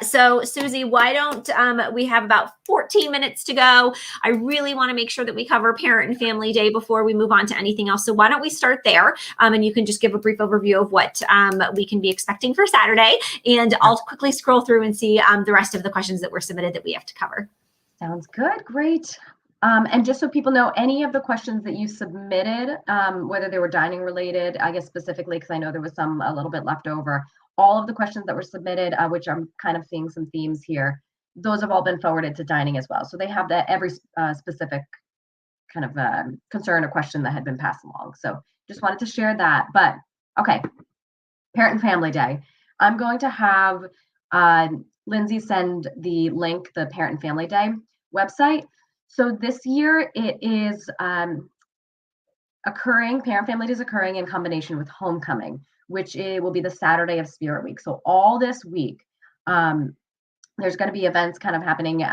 [SPEAKER 1] So Susie, why don't we have about 14 minutes to go? I really want to make sure that we cover Parent and Family Day before we move on to anything else. So why don't we start there? And you can just give a brief overview of what we can be expecting for Saturday. And I'll quickly scroll through and see the rest of the questions that were submitted that we have to cover.
[SPEAKER 2] Sounds good. Great. And just so people know, any of the questions that you submitted, whether they were dining related, I guess specifically, because I know there was some a little bit left over, all of the questions that were submitted, which I'm kind of seeing some themes here, those have all been forwarded to dining as well. So they have every specific kind of concern or question that had been passed along. So just wanted to share that. But okay, Parent and Family Day. I'm going to have Lindsay send the link, the Parent and Family Day website. So this year it is Parent Family Day is occurring in combination with Homecoming, which it will be the Saturday of Spirit Week. So all this week, there's going to be events kind of happening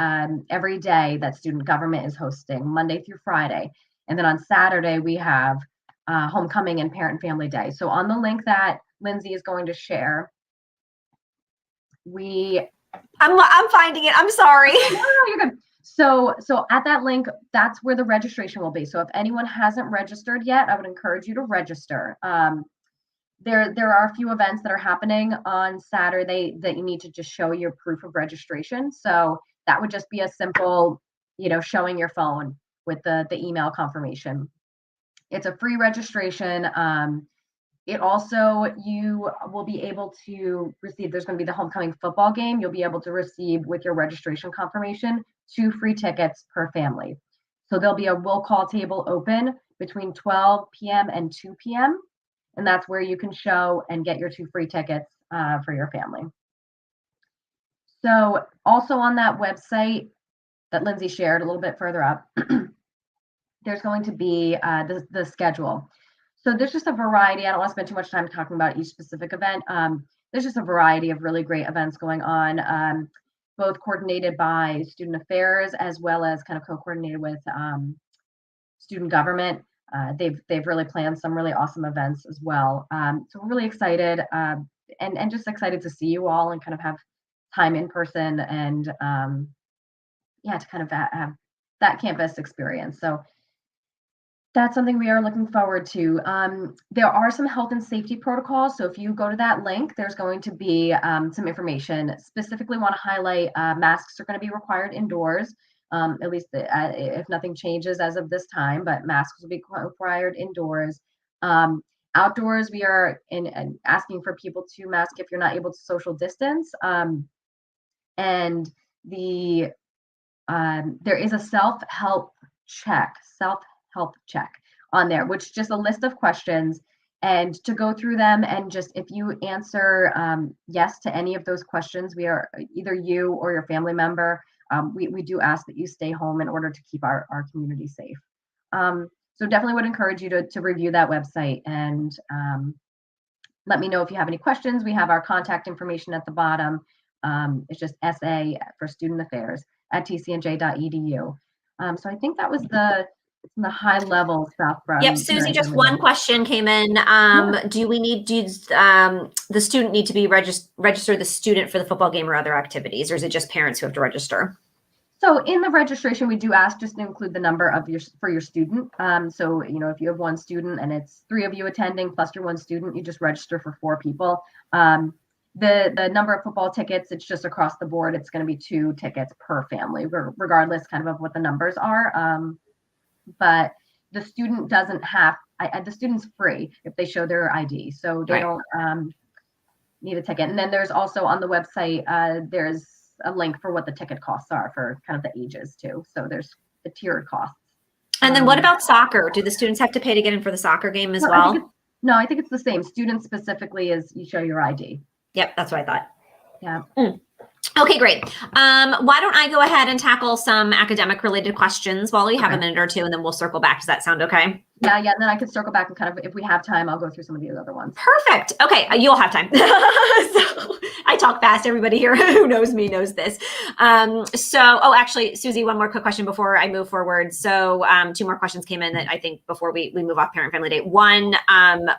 [SPEAKER 2] every day that student government is hosting, Monday through Friday. And then on Saturday, we have Homecoming and Parent and Family Day. So on the link that Lindsay is going to share,
[SPEAKER 1] I'm finding it. I'm sorry.
[SPEAKER 2] No, you're good. So at that link, that's where the registration will be. So if anyone hasn't registered yet, I would encourage you to register. There are a few events that are happening on Saturday that you need to just show your proof of registration. So that would just be a simple, showing your phone with the email confirmation. It's a free registration. It also, you will be able to receive, there's going to be the homecoming football game. You'll be able to receive with your registration confirmation 2 free tickets per family. So there'll be a will call table open between 12 p.m. and 2 p.m. And that's where you can show and get your 2 free tickets for your family. So also on that website that Lindsay shared a little bit further up, there's going to be the schedule. So there's just a variety. I don't want to spend too much time talking about each specific event. There's just a variety of really great events going on, both coordinated by Student Affairs as well as kind of co-coordinated with student government. They've really planned some really awesome events as well. So we're really excited and just excited to see you all and kind of have time in person and to kind of have that campus experience. So that's something we are looking forward to. There are some health and safety protocols. So if you go to that link, there's going to be some information. Specifically want to highlight masks are going to be required indoors, at least if nothing changes as of this time, but masks will be required indoors. Outdoors, we are asking for people to mask if you're not able to social distance. And there is a self-help check on there, which is just a list of questions. and to go through them. And just if you answer yes to any of those questions, we are either you or your family member. We do ask that you stay home in order to keep our community safe. So definitely would encourage you to review that website and let me know if you have any questions. We have our contact information at the bottom. It's just SA for Student Affairs at tcnj.edu. So I think that was the high level stuff from.
[SPEAKER 1] Yep, Susie, just one question came in. Do the student need to be register the student for the football game or other activities, or is it just parents who have to register?
[SPEAKER 2] So in the registration, we do ask just to include the number of for your student. So, you know, if you have one student and it's 3 of you attending plus your one student, you just register for 4 people. The number of football tickets, it's just across the board. It's going to be 2 tickets per family, regardless kind of what the numbers are. But the student doesn't have, the student's free if they show their ID. So they don't need a ticket. And then there's also on the website, there's a link for what the ticket costs are for kind of the ages too. So there's the tiered costs.
[SPEAKER 1] And then what about soccer? Do the students have to pay to get in for the soccer game as well?
[SPEAKER 2] I think it's the same. Students specifically is you show your ID.
[SPEAKER 1] Yep, that's what I thought.
[SPEAKER 2] Yeah.
[SPEAKER 1] Okay, great. Why don't I go ahead and tackle some academic related questions while we have a minute or two, and then we'll circle back. Does that sound okay?
[SPEAKER 2] Yeah. And then I can circle back and kind of, if we have time, I'll go through some of the other ones.
[SPEAKER 1] Perfect. Okay, you'll have time. So I talk fast. Everybody here who knows me knows this. Actually, Susie, one more quick question before I move forward. So 2 more questions came in that I think before we move off Parent Family Day. One,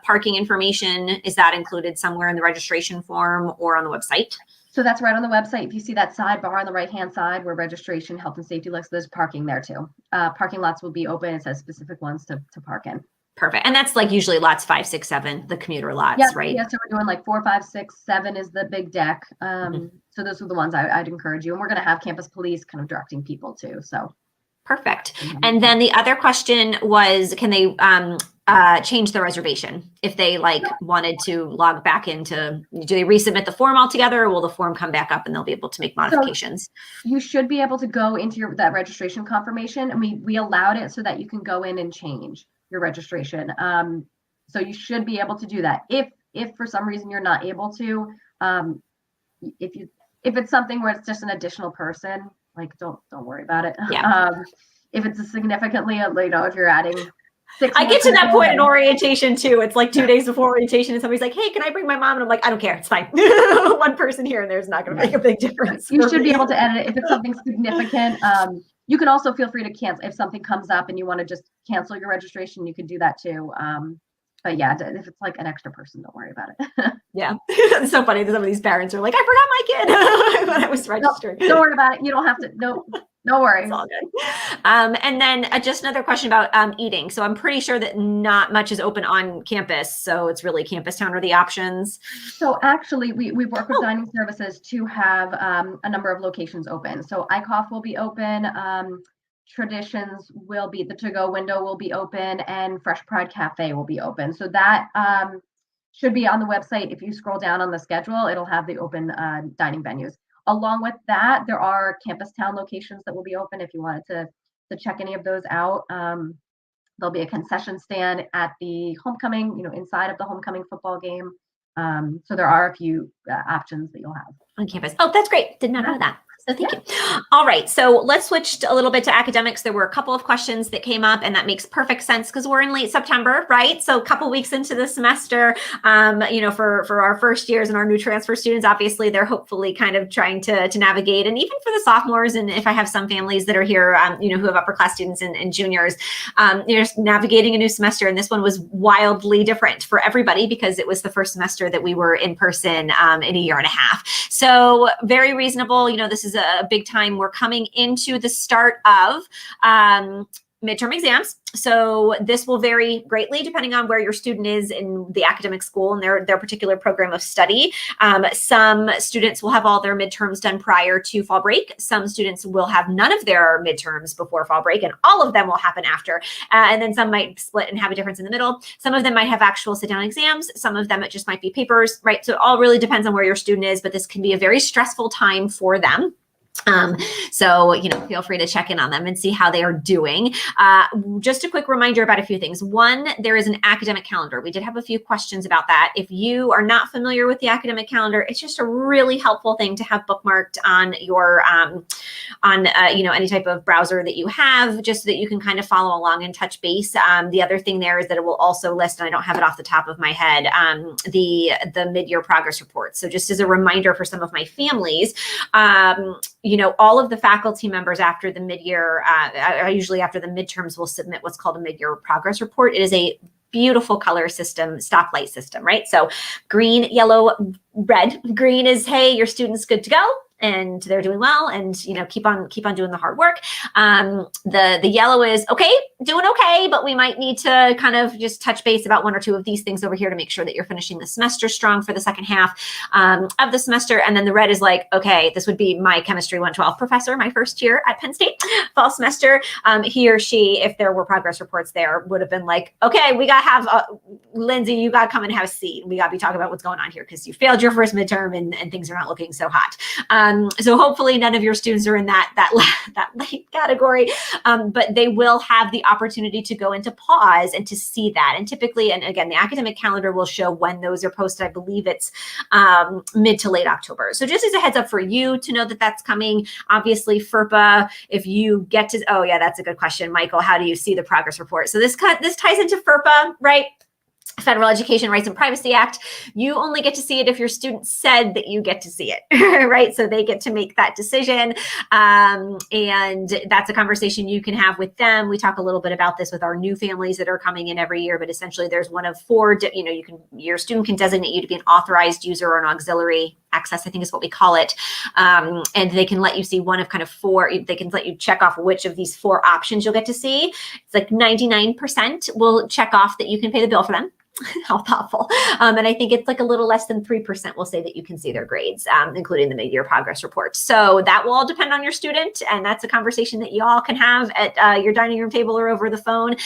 [SPEAKER 1] parking information, is that included somewhere in the registration form or on the website?
[SPEAKER 2] So that's right on the website. If you see that sidebar on the right-hand side where registration, health and safety lists, there's parking there too. Parking lots will be open. It says specific ones to park in.
[SPEAKER 1] Perfect. And that's like usually lots 5, 6, 7, the commuter lots, right?
[SPEAKER 2] Yeah. So we're doing like 4, 5, 6, 7 is the big deck. So those are the ones I'd encourage you. And we're going to have campus police kind of directing people too. So
[SPEAKER 1] perfect. And then the other question was, can they change the reservation if they wanted to log back into? Do they resubmit the form altogether, or will the form come back up and they'll be able to make modifications?
[SPEAKER 2] So you should be able to go into that registration confirmation, and we allowed it so that you can go in and change your registration. So you should be able to do that. If for some reason you're not able to, if it's something where it's just an additional person, like don't worry about it.
[SPEAKER 1] Yeah.
[SPEAKER 2] If it's a significantly, if you're adding 6
[SPEAKER 1] I get to that point in orientation too. It's like 2 days before orientation and somebody's like, hey, can I bring my mom? And I'm like, I don't care. It's fine. One person here and there's not going to make a big difference.
[SPEAKER 2] You should be able to edit it if it's something significant. You can also feel free to cancel if something comes up and you want to just cancel your registration. You can do that too. But yeah, if it's like an extra person, don't worry about it.
[SPEAKER 1] Yeah. It's so funny that some of these parents are like, I forgot my kid when I was registered.
[SPEAKER 2] No, don't worry about it. You don't have to. No worries.
[SPEAKER 1] It's all good. And then just another question about eating. So I'm pretty sure that not much is open on campus. So it's really Campus Town are the options.
[SPEAKER 2] So actually, we work with dining services to have a number of locations open. So ICOF will be open. Traditions will be, the to-go window will be open, and Fresh Pride Cafe will be open. So that should be on the website. If you scroll down on the schedule, it'll have the open dining venues. Along with that, there are Campus Town locations that will be open if you wanted to check any of those out. There'll be a concession stand at the homecoming, inside of the homecoming football game. So there are a few options that you'll have
[SPEAKER 1] on campus. Oh, that's great. Did not know that. So thank you. All right. So let's switch a little bit to academics. There were a couple of questions that came up, and that makes perfect sense because we're in late September, right? So a couple weeks into the semester, for our first years and our new transfer students, obviously they're hopefully kind of trying to navigate. And even for the sophomores, and if I have some families that are here, who have upper class students and juniors, just navigating a new semester. And this one was wildly different for everybody because it was the first semester that we were in person in a year and a half. So very reasonable. This is a big time. We're coming into the start of midterm exams. So this will vary greatly depending on where your student is in the academic school and their particular program of study. Some students will have all their midterms done prior to fall break. Some students will have none of their midterms before fall break, and all of them will happen after. And then some might split and have a difference in the middle. Some of them might have actual sit-down exams. Some of them, it just might be papers, right? So it all really depends on where your student is, but this can be a very stressful time for them. So, feel free to check in on them and see how they are doing. Just a quick reminder about a few things. One, there is an academic calendar. We did have a few questions about that. If you are not familiar with the academic calendar, it's just a really helpful thing to have bookmarked on your, any type of browser that you have, just so that you can kind of follow along and touch base. The other thing there is that it will also list, and I don't have it off the top of my head, the mid-year progress report. So just as a reminder for some of my families, all of the faculty members after the mid-year, usually after the midterms, will submit what's called a mid-year progress report. It is a beautiful color system, stoplight system, right? So green, yellow, red. Green is, hey, your student's good to go and they're doing well, and keep on doing the hard work. The yellow is doing okay, but we might need to kind of just touch base about one or two of these things over here to make sure that you're finishing the semester strong for the second half of the semester. And then the red is like, okay, this would be my chemistry 112 professor, my first year at Penn State, fall semester. He or she, if there were progress reports there, would have been like, okay, we got to have Lindsay, you got to come and have a seat. We got to be talking about what's going on here because you failed your first midterm and things are not looking so hot. So hopefully none of your students are in that late category, but they will have the opportunity to go into pause and to see that. And typically, and again, the academic calendar will show when those are posted. I believe it's mid to late October. So just as a heads up for you to know that that's coming. Obviously, FERPA, if you get to, oh yeah, that's a good question, Michael. How do you see the progress report? So this ties into FERPA, right? Federal Education Rights and Privacy Act. You only get to see it if your student said that you get to see it, right? So they get to make that decision. And that's a conversation you can have with them. We talk a little bit about this with our new families that are coming in every year, but essentially there's one of four, your student can designate you to be an authorized user or an auxiliary access, I think is what we call it. And they can let you see one of kind of four, they can let you check off which of these four options you'll get to see. It's like 99% will check off that you can pay the bill for them. How thoughtful. And I think it's like a little less than 3% will say that you can see their grades, including the mid-year progress report. So that will all depend on your student. And that's a conversation that you all can have at your dining room table or over the phone.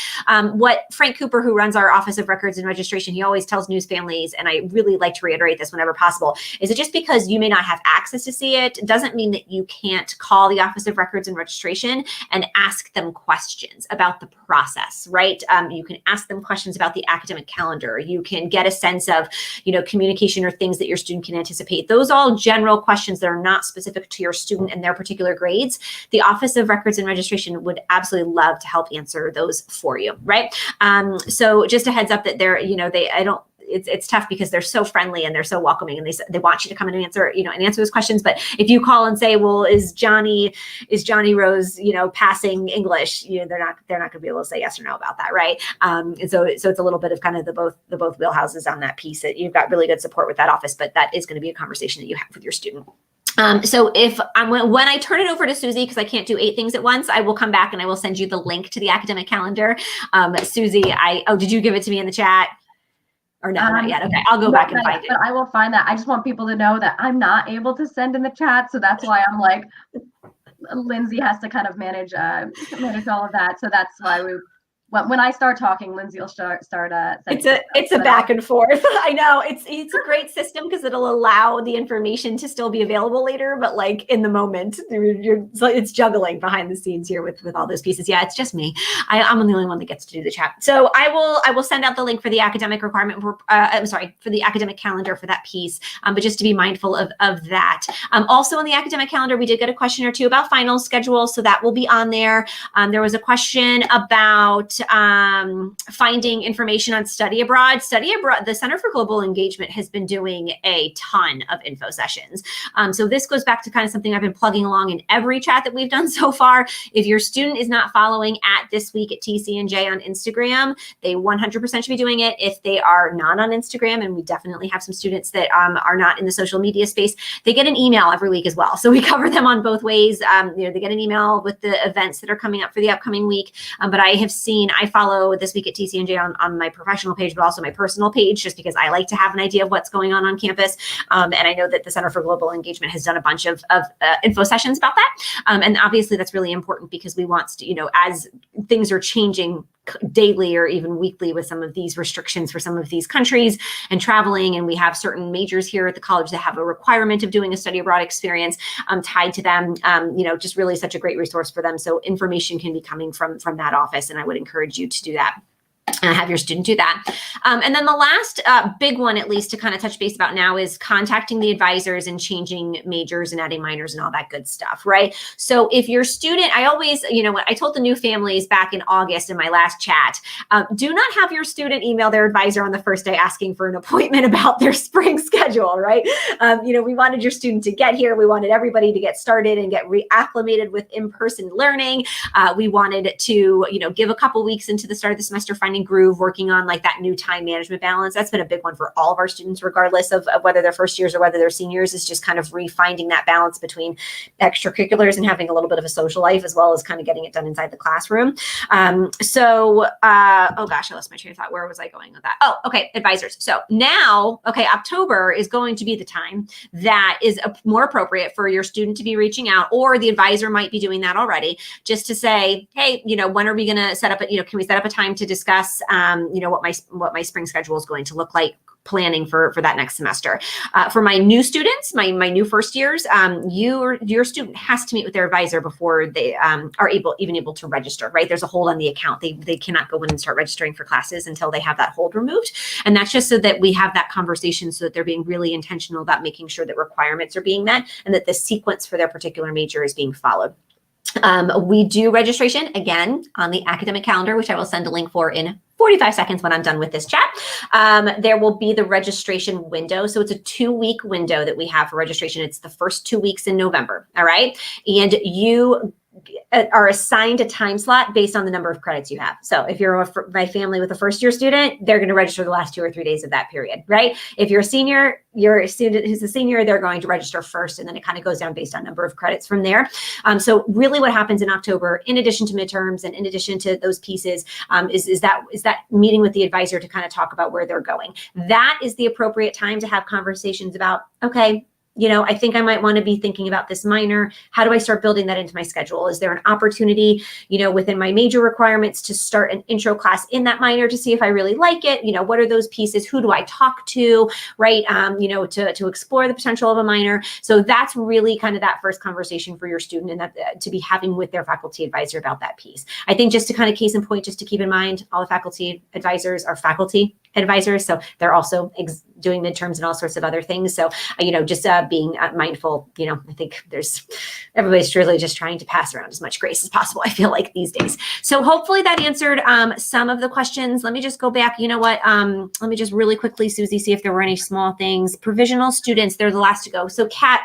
[SPEAKER 1] What Frank Cooper, who runs our Office of Records and Registration, he always tells news families, and I really like to reiterate this whenever possible, is that just because you may not have access to see it doesn't mean that you can't call the Office of Records and Registration and ask them questions about the process, right? You can ask them questions about the academic calendar. You can get a sense of, communication or things that your student can anticipate. Those all general questions that are not specific to your student and their particular grades. The Office of Records and Registration would absolutely love to help answer those for you, right? So just a heads up that it's tough because they're so friendly and they're so welcoming and they want you to come in and answer those questions. But if you call and say, well, is Johnny Rose, passing English, they're not going to be able to say yes or no about that. Right. And so it's a little bit of kind of the both wheelhouses on that piece. That you've got really good support with that office, but that is going to be a conversation that you have with your student. So when I turn it over to Susie, because I can't do 8 things at once, I will come back and I will send you the link to the academic calendar. Susie, did you give it to me in the chat? Or no, not yet. Okay, I'll go back and find it.
[SPEAKER 2] But I will find that. I just want people to know that I'm not able to send in the chat, so that's why I'm like, Lindsay has to kind of manage all of that. So that's why when I start talking, Lindsay will start. It's
[SPEAKER 1] a back and forth. I know it's a great system because it'll allow the information to still be available later, but like in the moment, it's juggling behind the scenes here with all those pieces. Yeah, it's just me. I'm the only one that gets to do the chat. So I will send out the link for the academic requirement. For the academic calendar for that piece. But just to be mindful of that. Also in the academic calendar, we did get a question or two about final schedule, so that will be on there. There was a question about finding information on study abroad. The Center for Global Engagement has been doing a ton of info sessions. So this goes back to kind of something I've been plugging along in every chat that we've done so far. If your student is not following at This Week at TCNJ on Instagram, they 100% should be doing it. If they are not on Instagram, and we definitely have some students that are not in the social media space, they get an email every week as well. So we cover them on both ways. They get an email with the events that are coming up for the upcoming week. But I follow This Week at TCNJ on my professional page, but also my personal page, just because I like to have an idea of what's going on campus. And I know that the Center for Global Engagement has done a bunch of info sessions about that. And obviously that's really important because we want to, as things are changing daily or even weekly with some of these restrictions for some of these countries and traveling. And we have certain majors here at the college that have a requirement of doing a study abroad experience tied to them. Just really such a great resource for them. So information can be coming from that office, and I would encourage you to do that. Have your student do that. And then the last big one, at least to kind of touch base about now, is contacting the advisors and changing majors and adding minors and all that good stuff, right? So if your student, I always, I told the new families back in August in my last chat, do not have your student email their advisor on the first day asking for an appointment about their spring schedule, right? We wanted your student to get here. We wanted everybody to get started and get reacclimated with in-person learning. We wanted to, give a couple weeks into the start of the semester, finding groove, working on like that new time management balance. That's been a big one for all of our students, regardless of whether they're first years or whether they're seniors, is just kind of refinding that balance between extracurriculars and having a little bit of a social life, as well as kind of getting it done inside the classroom. Oh gosh, I lost my train of thought. Where was I going with that? Oh, okay, advisors. So now, October is going to be the time that is more appropriate for your student to be reaching out, or the advisor might be doing that already, just to say, hey, when are we going to set up can we set up a time to discuss what my spring schedule is going to look like, planning for that next semester. For my new students, my new first years, your student has to meet with their advisor before they are able to register, right? There's a hold on the account. They cannot go in and start registering for classes until they have that hold removed. And that's just so that we have that conversation, so that they're being really intentional about making sure that requirements are being met and that the sequence for their particular major is being followed. We do registration again on the academic calendar, which I will send a link for in 45 seconds when I'm done with this chat. There will be the registration window. So it's a 2-week window that we have for registration. It's the first 2 weeks in November. All right. And you are assigned a time slot based on the number of credits you have. So if you're my family with a first year student, they're going to register the last 2 or 3 days of that period, right? If you're a senior, you're a student who's a senior, they're going to register first, and then it kind of goes down based on number of credits from there. So really what happens in October, in addition to midterms and in addition to those pieces, is that meeting with the advisor to kind of talk about where they're going. That is the appropriate time to have conversations about, okay, I think I might want to be thinking about this minor. How do I start building that into my schedule? Is there an opportunity, within my major requirements to start an intro class in that minor to see if I really like it? What are those pieces? Who do I talk to, right? To explore the potential of a minor. So that's really kind of that first conversation for your student, and that to be having with their faculty advisor about that piece. I think just to kind of case in point, just to keep in mind, all the faculty advisors are faculty advisors. So they're also doing midterms and all sorts of other things. So, just being mindful, I think everybody's really just trying to pass around as much grace as possible, I feel like, these days. So hopefully that answered some of the questions. Let me just go back. You know what? Let me just really quickly, Susie, see if there were any small things. Provisional students, they're the last to go. So Kat,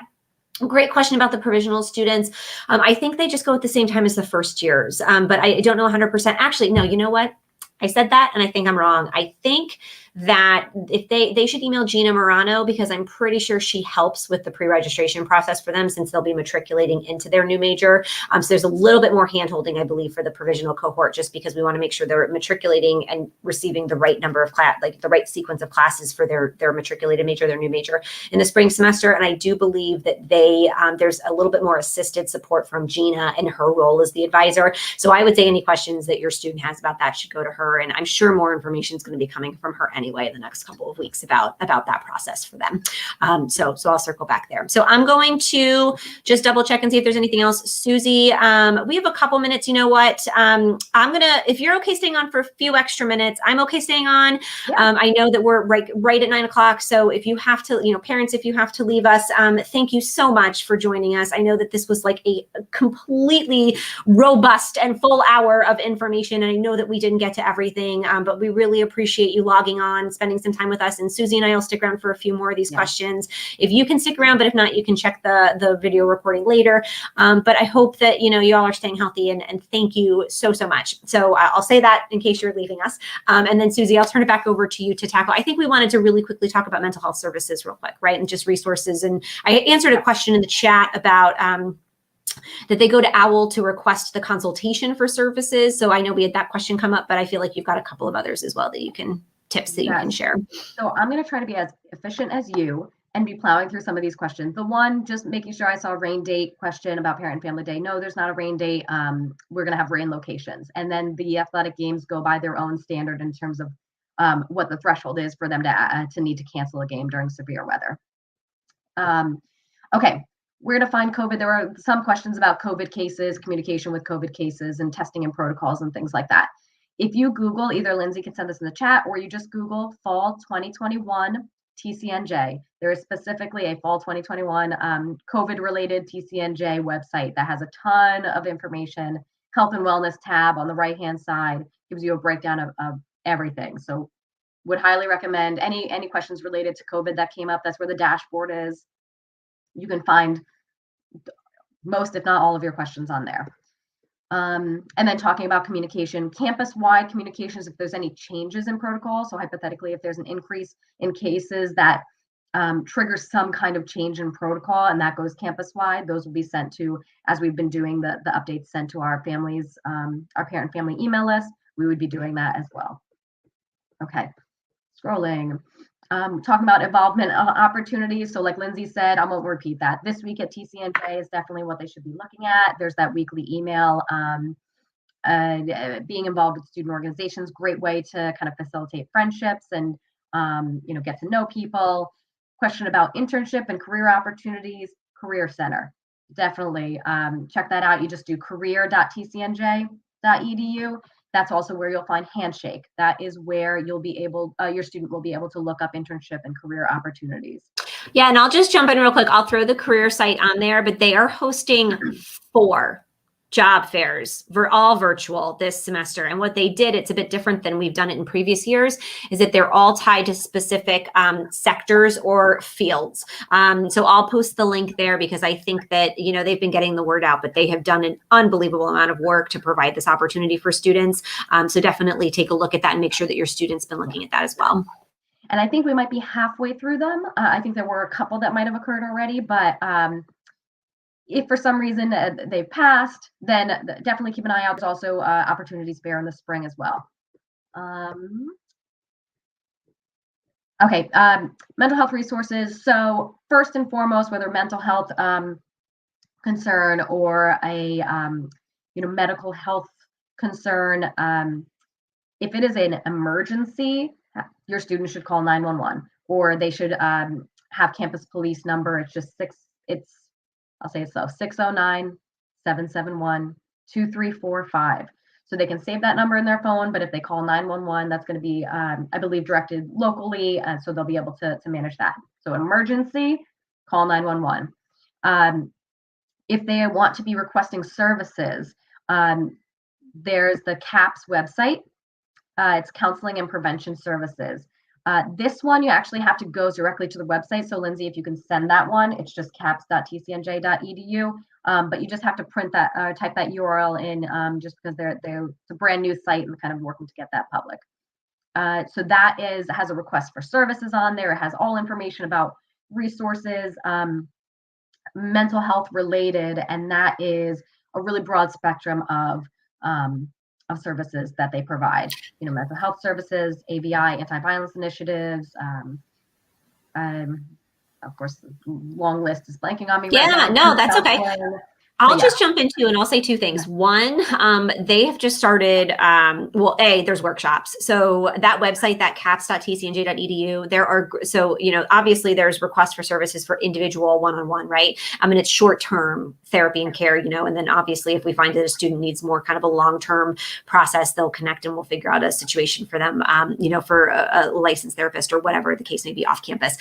[SPEAKER 1] great question about the provisional students. I think they just go at the same time as the first years, but I don't know 100%. Actually, no, you know what? I said that, and I think I'm wrong. I think that if they should email Gina Morano, because I'm pretty sure she helps with the pre-registration process for them, since they'll be matriculating into their new major. So there's a little bit more handholding, I believe, for the provisional cohort, just because we want to make sure they're matriculating and receiving the right number of the right sequence of classes for their matriculated major, their new major in the spring semester. And I do believe that there's a little bit more assisted support from Gina in her role as the advisor. So I would say any questions that your student has about that should go to her, and I'm sure more information is going to be coming from her anyway in the next couple of weeks about that process for them. So I'll circle back there. So I'm going to just double check and see if there's anything else. Susie, we have a couple minutes. You know what? If you're okay staying on for a few extra minutes, I'm okay staying on. Yeah. I know that we're right at 9 o'clock. So if you have to, parents, if you have to leave us, thank you so much for joining us. I know that this was like a completely robust and full hour of information, and I know that we didn't get to everything, but we really appreciate you logging on, spending some time with us. And Susie and I will stick around for a few more of these questions. If you can stick around, but if not, you can check the video recording later. But I hope that, you all are staying healthy, and thank you so much. So I'll say that in case you're leaving us. And then Susie, I'll turn it back over to you to tackle. I think we wanted to really quickly talk about mental health services real quick, right? And just resources. And I answered a question in the chat about, that they go to OWL to request the consultation for services. So I know we had that question come up, but I feel like you've got a couple of others as well that you can tips that you can share.
[SPEAKER 2] So I'm going to try to be as efficient as you and be plowing through some of these questions. The one, just making sure I saw a rain date question about parent and family day. No, there's not a rain date. We're going to have rain locations. And then the athletic games go by their own standard in terms of what the threshold is for them to need to cancel a game during severe weather. Okay, where to find COVID? There were some questions about COVID cases, communication with COVID cases, and testing and protocols and things like that. If you Google, either Lindsay can send this in the chat, or you just Google fall 2021 TCNJ. There is specifically a fall 2021 COVID-related TCNJ website that has a ton of information. Health and wellness tab on the right-hand side gives you a breakdown of everything. So would highly recommend any questions related to COVID that came up. That's where the dashboard is. You can find most, if not all, of your questions on there. And then talking about communication, campus-wide communications, if there's any changes in protocol. So hypothetically, if there's an increase in cases that triggers some kind of change in protocol and that goes campus-wide, those will be sent to, as we've been doing the updates sent to our families, our parent family email list, we would be doing that as well. Okay, scrolling. Talking about involvement opportunities. So like Lindsay said, I won't repeat that. This week at TCNJ is definitely what they should be looking at. There's that weekly email. Being involved with student organizations, great way to kind of facilitate friendships and get to know people. Question about internship and career opportunities, Career Center. Definitely check that out. You just do career.tcnj.edu. That's also where you'll find Handshake. That is where you'll be able, your student will be able to look up internship and career opportunities.
[SPEAKER 1] Yeah, and I'll just jump in real quick. I'll throw the career site on there, but they are hosting 4 job fairs, all virtual this semester. And what they did, it's a bit different than we've done it in previous years, is that they're all tied to specific sectors or fields. So I'll post the link there because I think that, they've been getting the word out, but they have done an unbelievable amount of work to provide this opportunity for students. So definitely take a look at that and make sure that your students been looking at that as well.
[SPEAKER 2] And I think we might be halfway through them. I think there were a couple that might have occurred already, but if for some reason they've passed, then definitely keep an eye out. There's also opportunities fair in the spring as well. Okay, mental health resources. So first and foremost, whether mental health concern or a medical health concern, if it is an emergency, your student should call 911, or they should have campus police number. It's just I'll say it slow, 609-771-2345. So they can save that number in their phone, but if they call 911, that's going to be, I believe, directed locally, so they'll be able to manage that. So emergency, call 911. If they want to be requesting services, there's the CAPS website. It's Counseling and Prevention Services. This one, you actually have to go directly to the website. So Lindsay, if you can send that one, it's just caps.tcnj.edu. But you just have to print that, type that URL in, just because it's a brand new site and kind of working to get that public. So that has a request for services on there. It has all information about resources, mental health related, and that is a really broad spectrum of services that they provide, mental health services, AVI, anti-violence initiatives, of course, long list is blanking on me.
[SPEAKER 1] Yeah,
[SPEAKER 2] right now.
[SPEAKER 1] no, that's okay. I'll just jump into and I'll say 2 things. One, they have just started, there's workshops. So that website, that caps.tcnj.edu, there are, obviously there's requests for services for individual one-on-one, right? And it's short-term therapy and care, and then obviously if we find that a student needs more kind of a long-term process, they'll connect and we'll figure out a situation for them, for a licensed therapist or whatever the case may be off campus.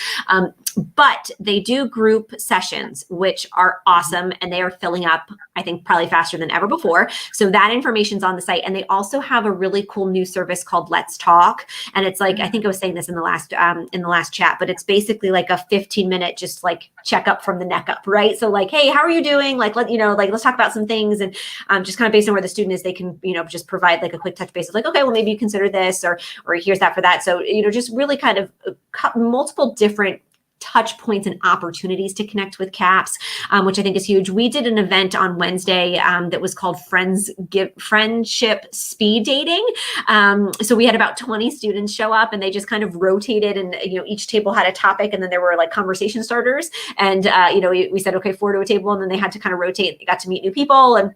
[SPEAKER 1] But they do group sessions, which are awesome. And they are filling up, I think, probably faster than ever before. So that information's on the site. And they also have a really cool new service called Let's Talk. And it's like, I think I was saying this in the last chat, but it's basically like a 15-minute just like checkup from the neck up, right? So like, hey, how are you doing? Like, let's talk about some things. And just kind of based on where the student is, they can, just provide like a quick touch base of like, okay, well, maybe you consider this or here's that for that. So, just really kind of multiple different touch points and opportunities to connect with CAPS, which I think is huge. We did an event on Wednesday that was called Friendship Speed Dating. So we had about 20 students show up, and they just kind of rotated, and each table had a topic, and then there were like conversation starters. And we said, okay, 4 to a table, and then they had to kind of rotate. They got to meet new people and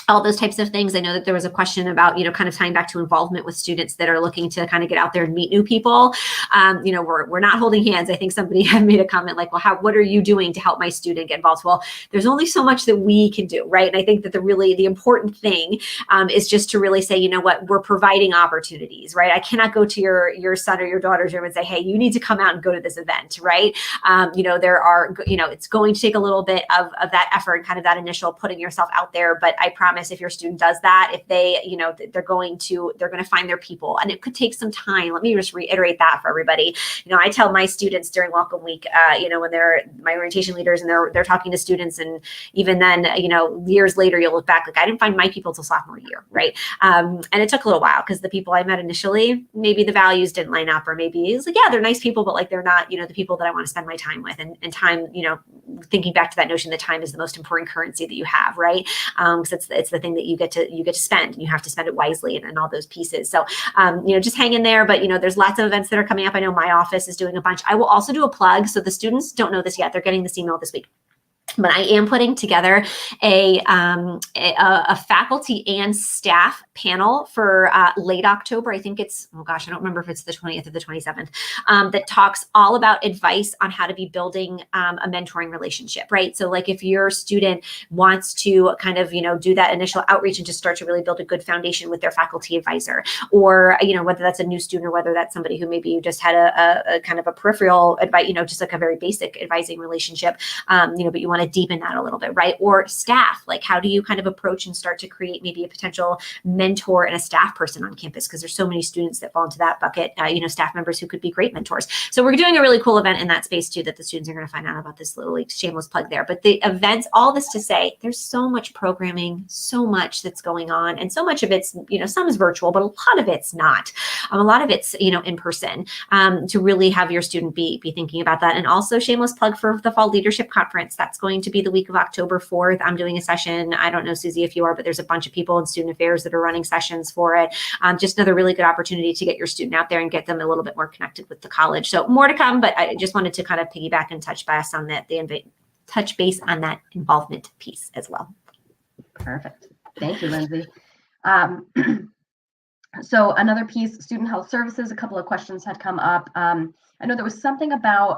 [SPEAKER 1] all those types of things. I know that there was a question about, kind of tying back to involvement with students that are looking to kind of get out there and meet new people. We're not holding hands. I think somebody had made a comment like, well, what are you doing to help my student get involved? Well, there's only so much that we can do, right? And I think that the important thing is just to really say, you know what, we're providing opportunities, right? I cannot go to your son or your daughter's room and say, hey, you need to come out and go to this event, right? There are, it's going to take a little bit of that effort, kind of that initial putting yourself out there. But I promise if your student does that, if they, they're going to find their people, and it could take some time. Let me just reiterate that for everybody. I tell my students during welcome week, when they're my orientation leaders and they're talking to students, and even then, years later, you'll look back, like, I didn't find my people till sophomore year, right? And it took a little while because the people I met initially, maybe the values didn't line up, or maybe it's like, yeah, they're nice people, but like they're not, the people that I want to spend my time with. And time, thinking back to that notion that time is the most important currency that you have, right? Because it's the thing that you get to spend, and you have to spend it wisely, and all those pieces. So, just hang in there. But, there's lots of events that are coming up. I know my office is doing a bunch. I will also do a plug. So the students don't know this yet. They're getting this email this week. But I am putting together a faculty and staff panel for late October. I think it's, I don't remember if it's the 20th or the 27th, that talks all about advice on how to be building a mentoring relationship, right? So like if your student wants to kind of, do that initial outreach and just start to really build a good foundation with their faculty advisor, or, whether that's a new student or whether that's somebody who maybe you just had a kind of a peripheral advice, just like a very basic advising relationship, but you want to deepen that a little bit, right? Or staff, like how do you kind of approach and start to create maybe a potential mentor and a staff person on campus? Because there's so many students that fall into that bucket, staff members who could be great mentors. So we're doing a really cool event in that space too, that the students are going to find out about. This little like shameless plug there. But the events, all this to say, there's so much programming, so much that's going on, and so much of it's, some is virtual, but a lot of it's not. A lot of it's, in person, to really have your student be thinking about that. And also shameless plug for the Fall Leadership Conference. That's going to be the week of October 4th. I'm doing a session. I don't know, Susie, if you are, but there's a bunch of people in student affairs that are running sessions for it. Just another really good opportunity to get your student out there and get them a little bit more connected with the college. So more to come, but I just wanted to kind of piggyback and touch base on that, touch base on that involvement piece as well.
[SPEAKER 2] Perfect. Thank you, Lindsay. So another piece, student health services, a couple of questions had come up. I know there was something about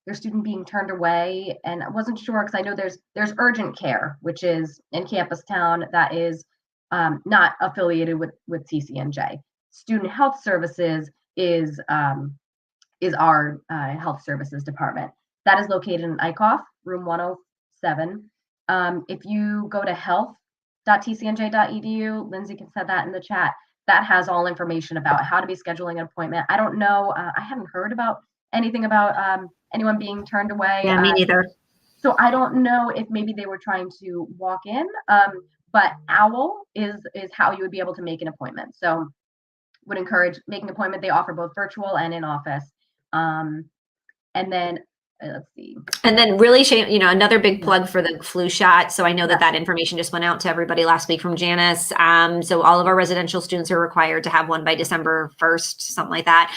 [SPEAKER 2] their student being turned away, and I wasn't sure because I know there's urgent care, which is in Campus Town, that is not affiliated with TCNJ. Student health services is our health services department. That is located in Eichhoff, room 107. If you go to health.tcnj.edu, Lindsay can set that in the chat. That has all information about how to be scheduling an appointment. I don't know. I haven't heard about anything about anyone being turned away.
[SPEAKER 1] Yeah, me neither.
[SPEAKER 2] So I don't know if maybe they were trying to walk in, but OWL is how you would be able to make an appointment. So would encourage making an appointment. They offer both virtual and in office. And then let's see.
[SPEAKER 1] And then really, another big plug for the flu shot. So I know that information just went out to everybody last week from Janice. So all of our residential students are required to have one by December 1st, something like that.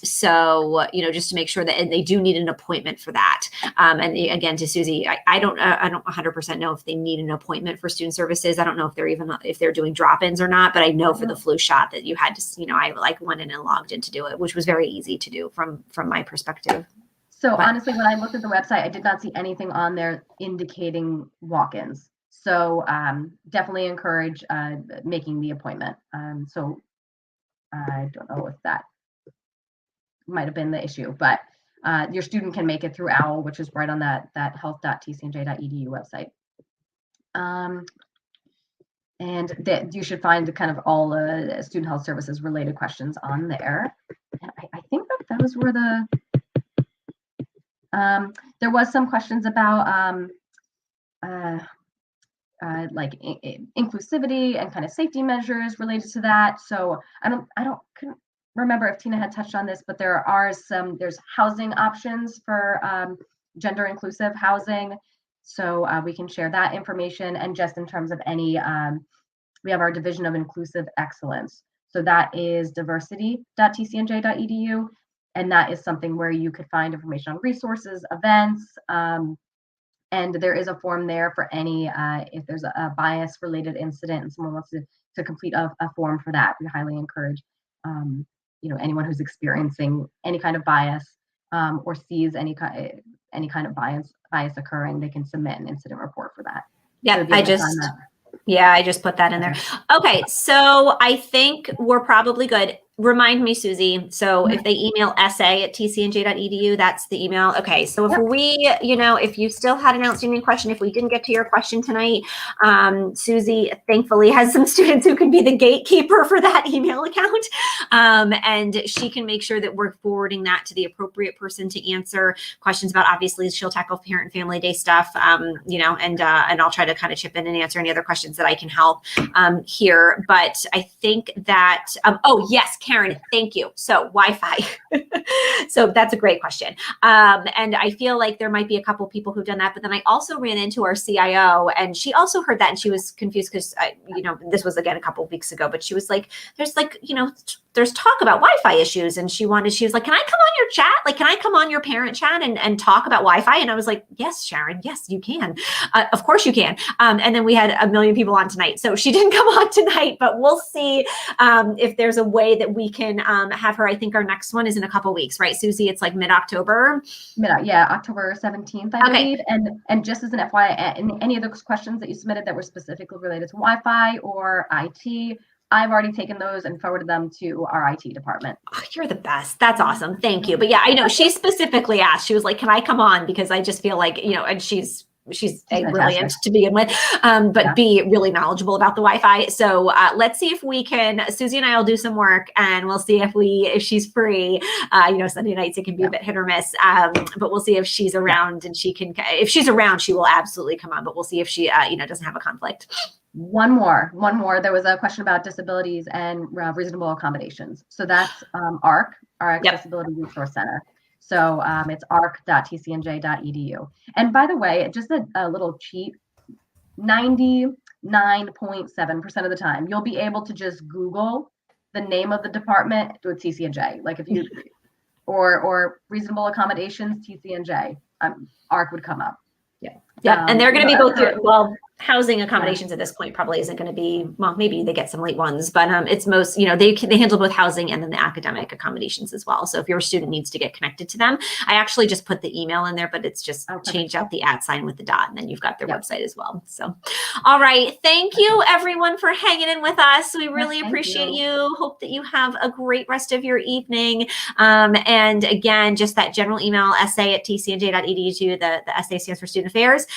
[SPEAKER 1] So, just to make sure that they do need an appointment for that. And again, to Susie, I don't 100% know if they need an appointment for student services. I don't know if they're doing drop-ins or not, but I know for the flu shot that you had to, I went in and logged in to do it, which was very easy to do from my perspective.
[SPEAKER 2] So honestly, when I looked at the website, I did not see anything on there indicating walk-ins. So definitely encourage making the appointment. So I don't know if that might have been the issue, but your student can make it through OWL, which is right on that health.tcnj.edu website. And that you should find kind of all student health services related questions on there. And I think that those were the. There was some questions about like inclusivity and kind of safety measures related to that. So couldn't remember if Tina had touched on this, but there's housing options for gender inclusive housing. So we can share that information. And just in terms of any, we have our Division of Inclusive Excellence. So that is diversity.tcnj.edu. And that is something where you could find information on resources, events, and there is a form there for any, if there's a bias related incident and someone wants to complete a form for that. We highly encourage, anyone who's experiencing any kind of bias or sees any kind of bias occurring, they can submit an incident report for that.
[SPEAKER 1] Yeah,
[SPEAKER 2] So
[SPEAKER 1] I just put that in there. Okay, so I think we're probably good. Remind me, Susie. So if they email essay@tcnj.edu, that's the email. Okay, so if if you still had an outstanding question, if we didn't get to your question tonight, Susie thankfully has some students who can be the gatekeeper for that email account. And she can make sure that we're forwarding that to the appropriate person to answer questions about. Obviously, she'll tackle Parent and Family Day stuff, and I'll try to kind of chip in and answer any other questions that I can help here. But I think that, oh yes, Karen, thank you. So Wi-Fi. So that's a great question. And I feel like there might be a couple people who've done that, but then I also ran into our CIO and she also heard that and she was confused because, this was again a couple of weeks ago, but she was like, there's talk about Wi-Fi issues. And she was like, can I come on your chat? Like, can I come on your parent chat and talk about Wi-Fi? And I was like, yes, Sharon, yes, you can. Of course you can. And then we had a million people on tonight. So she didn't come on tonight, but we'll see if there's a way that we can have her. I think our next one is in a couple of weeks, right, Susie? It's like mid-October.
[SPEAKER 2] October 17th, I believe. And just as an FYI, in any of those questions that you submitted that were specifically related to Wi-Fi or IT, I've already taken those and forwarded them to our IT department.
[SPEAKER 1] Oh, you're the best. That's awesome. Thank you. But yeah, I know she specifically asked. She was like, can I come on? Because I just feel like, and she's A, brilliant to begin with, but B, really knowledgeable about the Wi-Fi. So let's see if we can, Susie and I will do some work and we'll see if she's free. Sunday nights, it can be a bit hit or miss, but we'll see if she's around and if she's around, she will absolutely come on, but we'll see if she, doesn't have a conflict.
[SPEAKER 2] One more. There was a question about disabilities and reasonable accommodations. So that's ARC, our Accessibility Resource Center. So it's arc.tcnj.edu. And by the way, just a little cheat, 99.7% of the time, you'll be able to just Google the name of the department with TCNJ. Like if you, or reasonable accommodations, TCNJ, ARC would come up.
[SPEAKER 1] Yeah. And they're going to be both housing accommodations at this point probably isn't going to be, maybe they get some late ones, but it's most, they handle both housing and then the academic accommodations as well. So if your student needs to get connected to them, I actually just put the email in there, but it's just change out the @ with the dot and then you've got their website as well. So, all right. Thank you everyone for hanging in with us. We really appreciate you. Hope that you have a great rest of your evening. And again, just that general email essay@tcnj.edu, the essay stands for Student Affairs.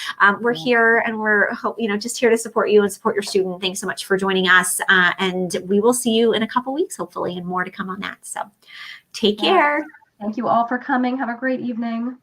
[SPEAKER 1] We're here and we're just here to support you and support your student. Thanks so much for joining us. And we will see you in a couple weeks, hopefully, and more to come on that. So take care.
[SPEAKER 2] Thank you all for coming. Have a great evening.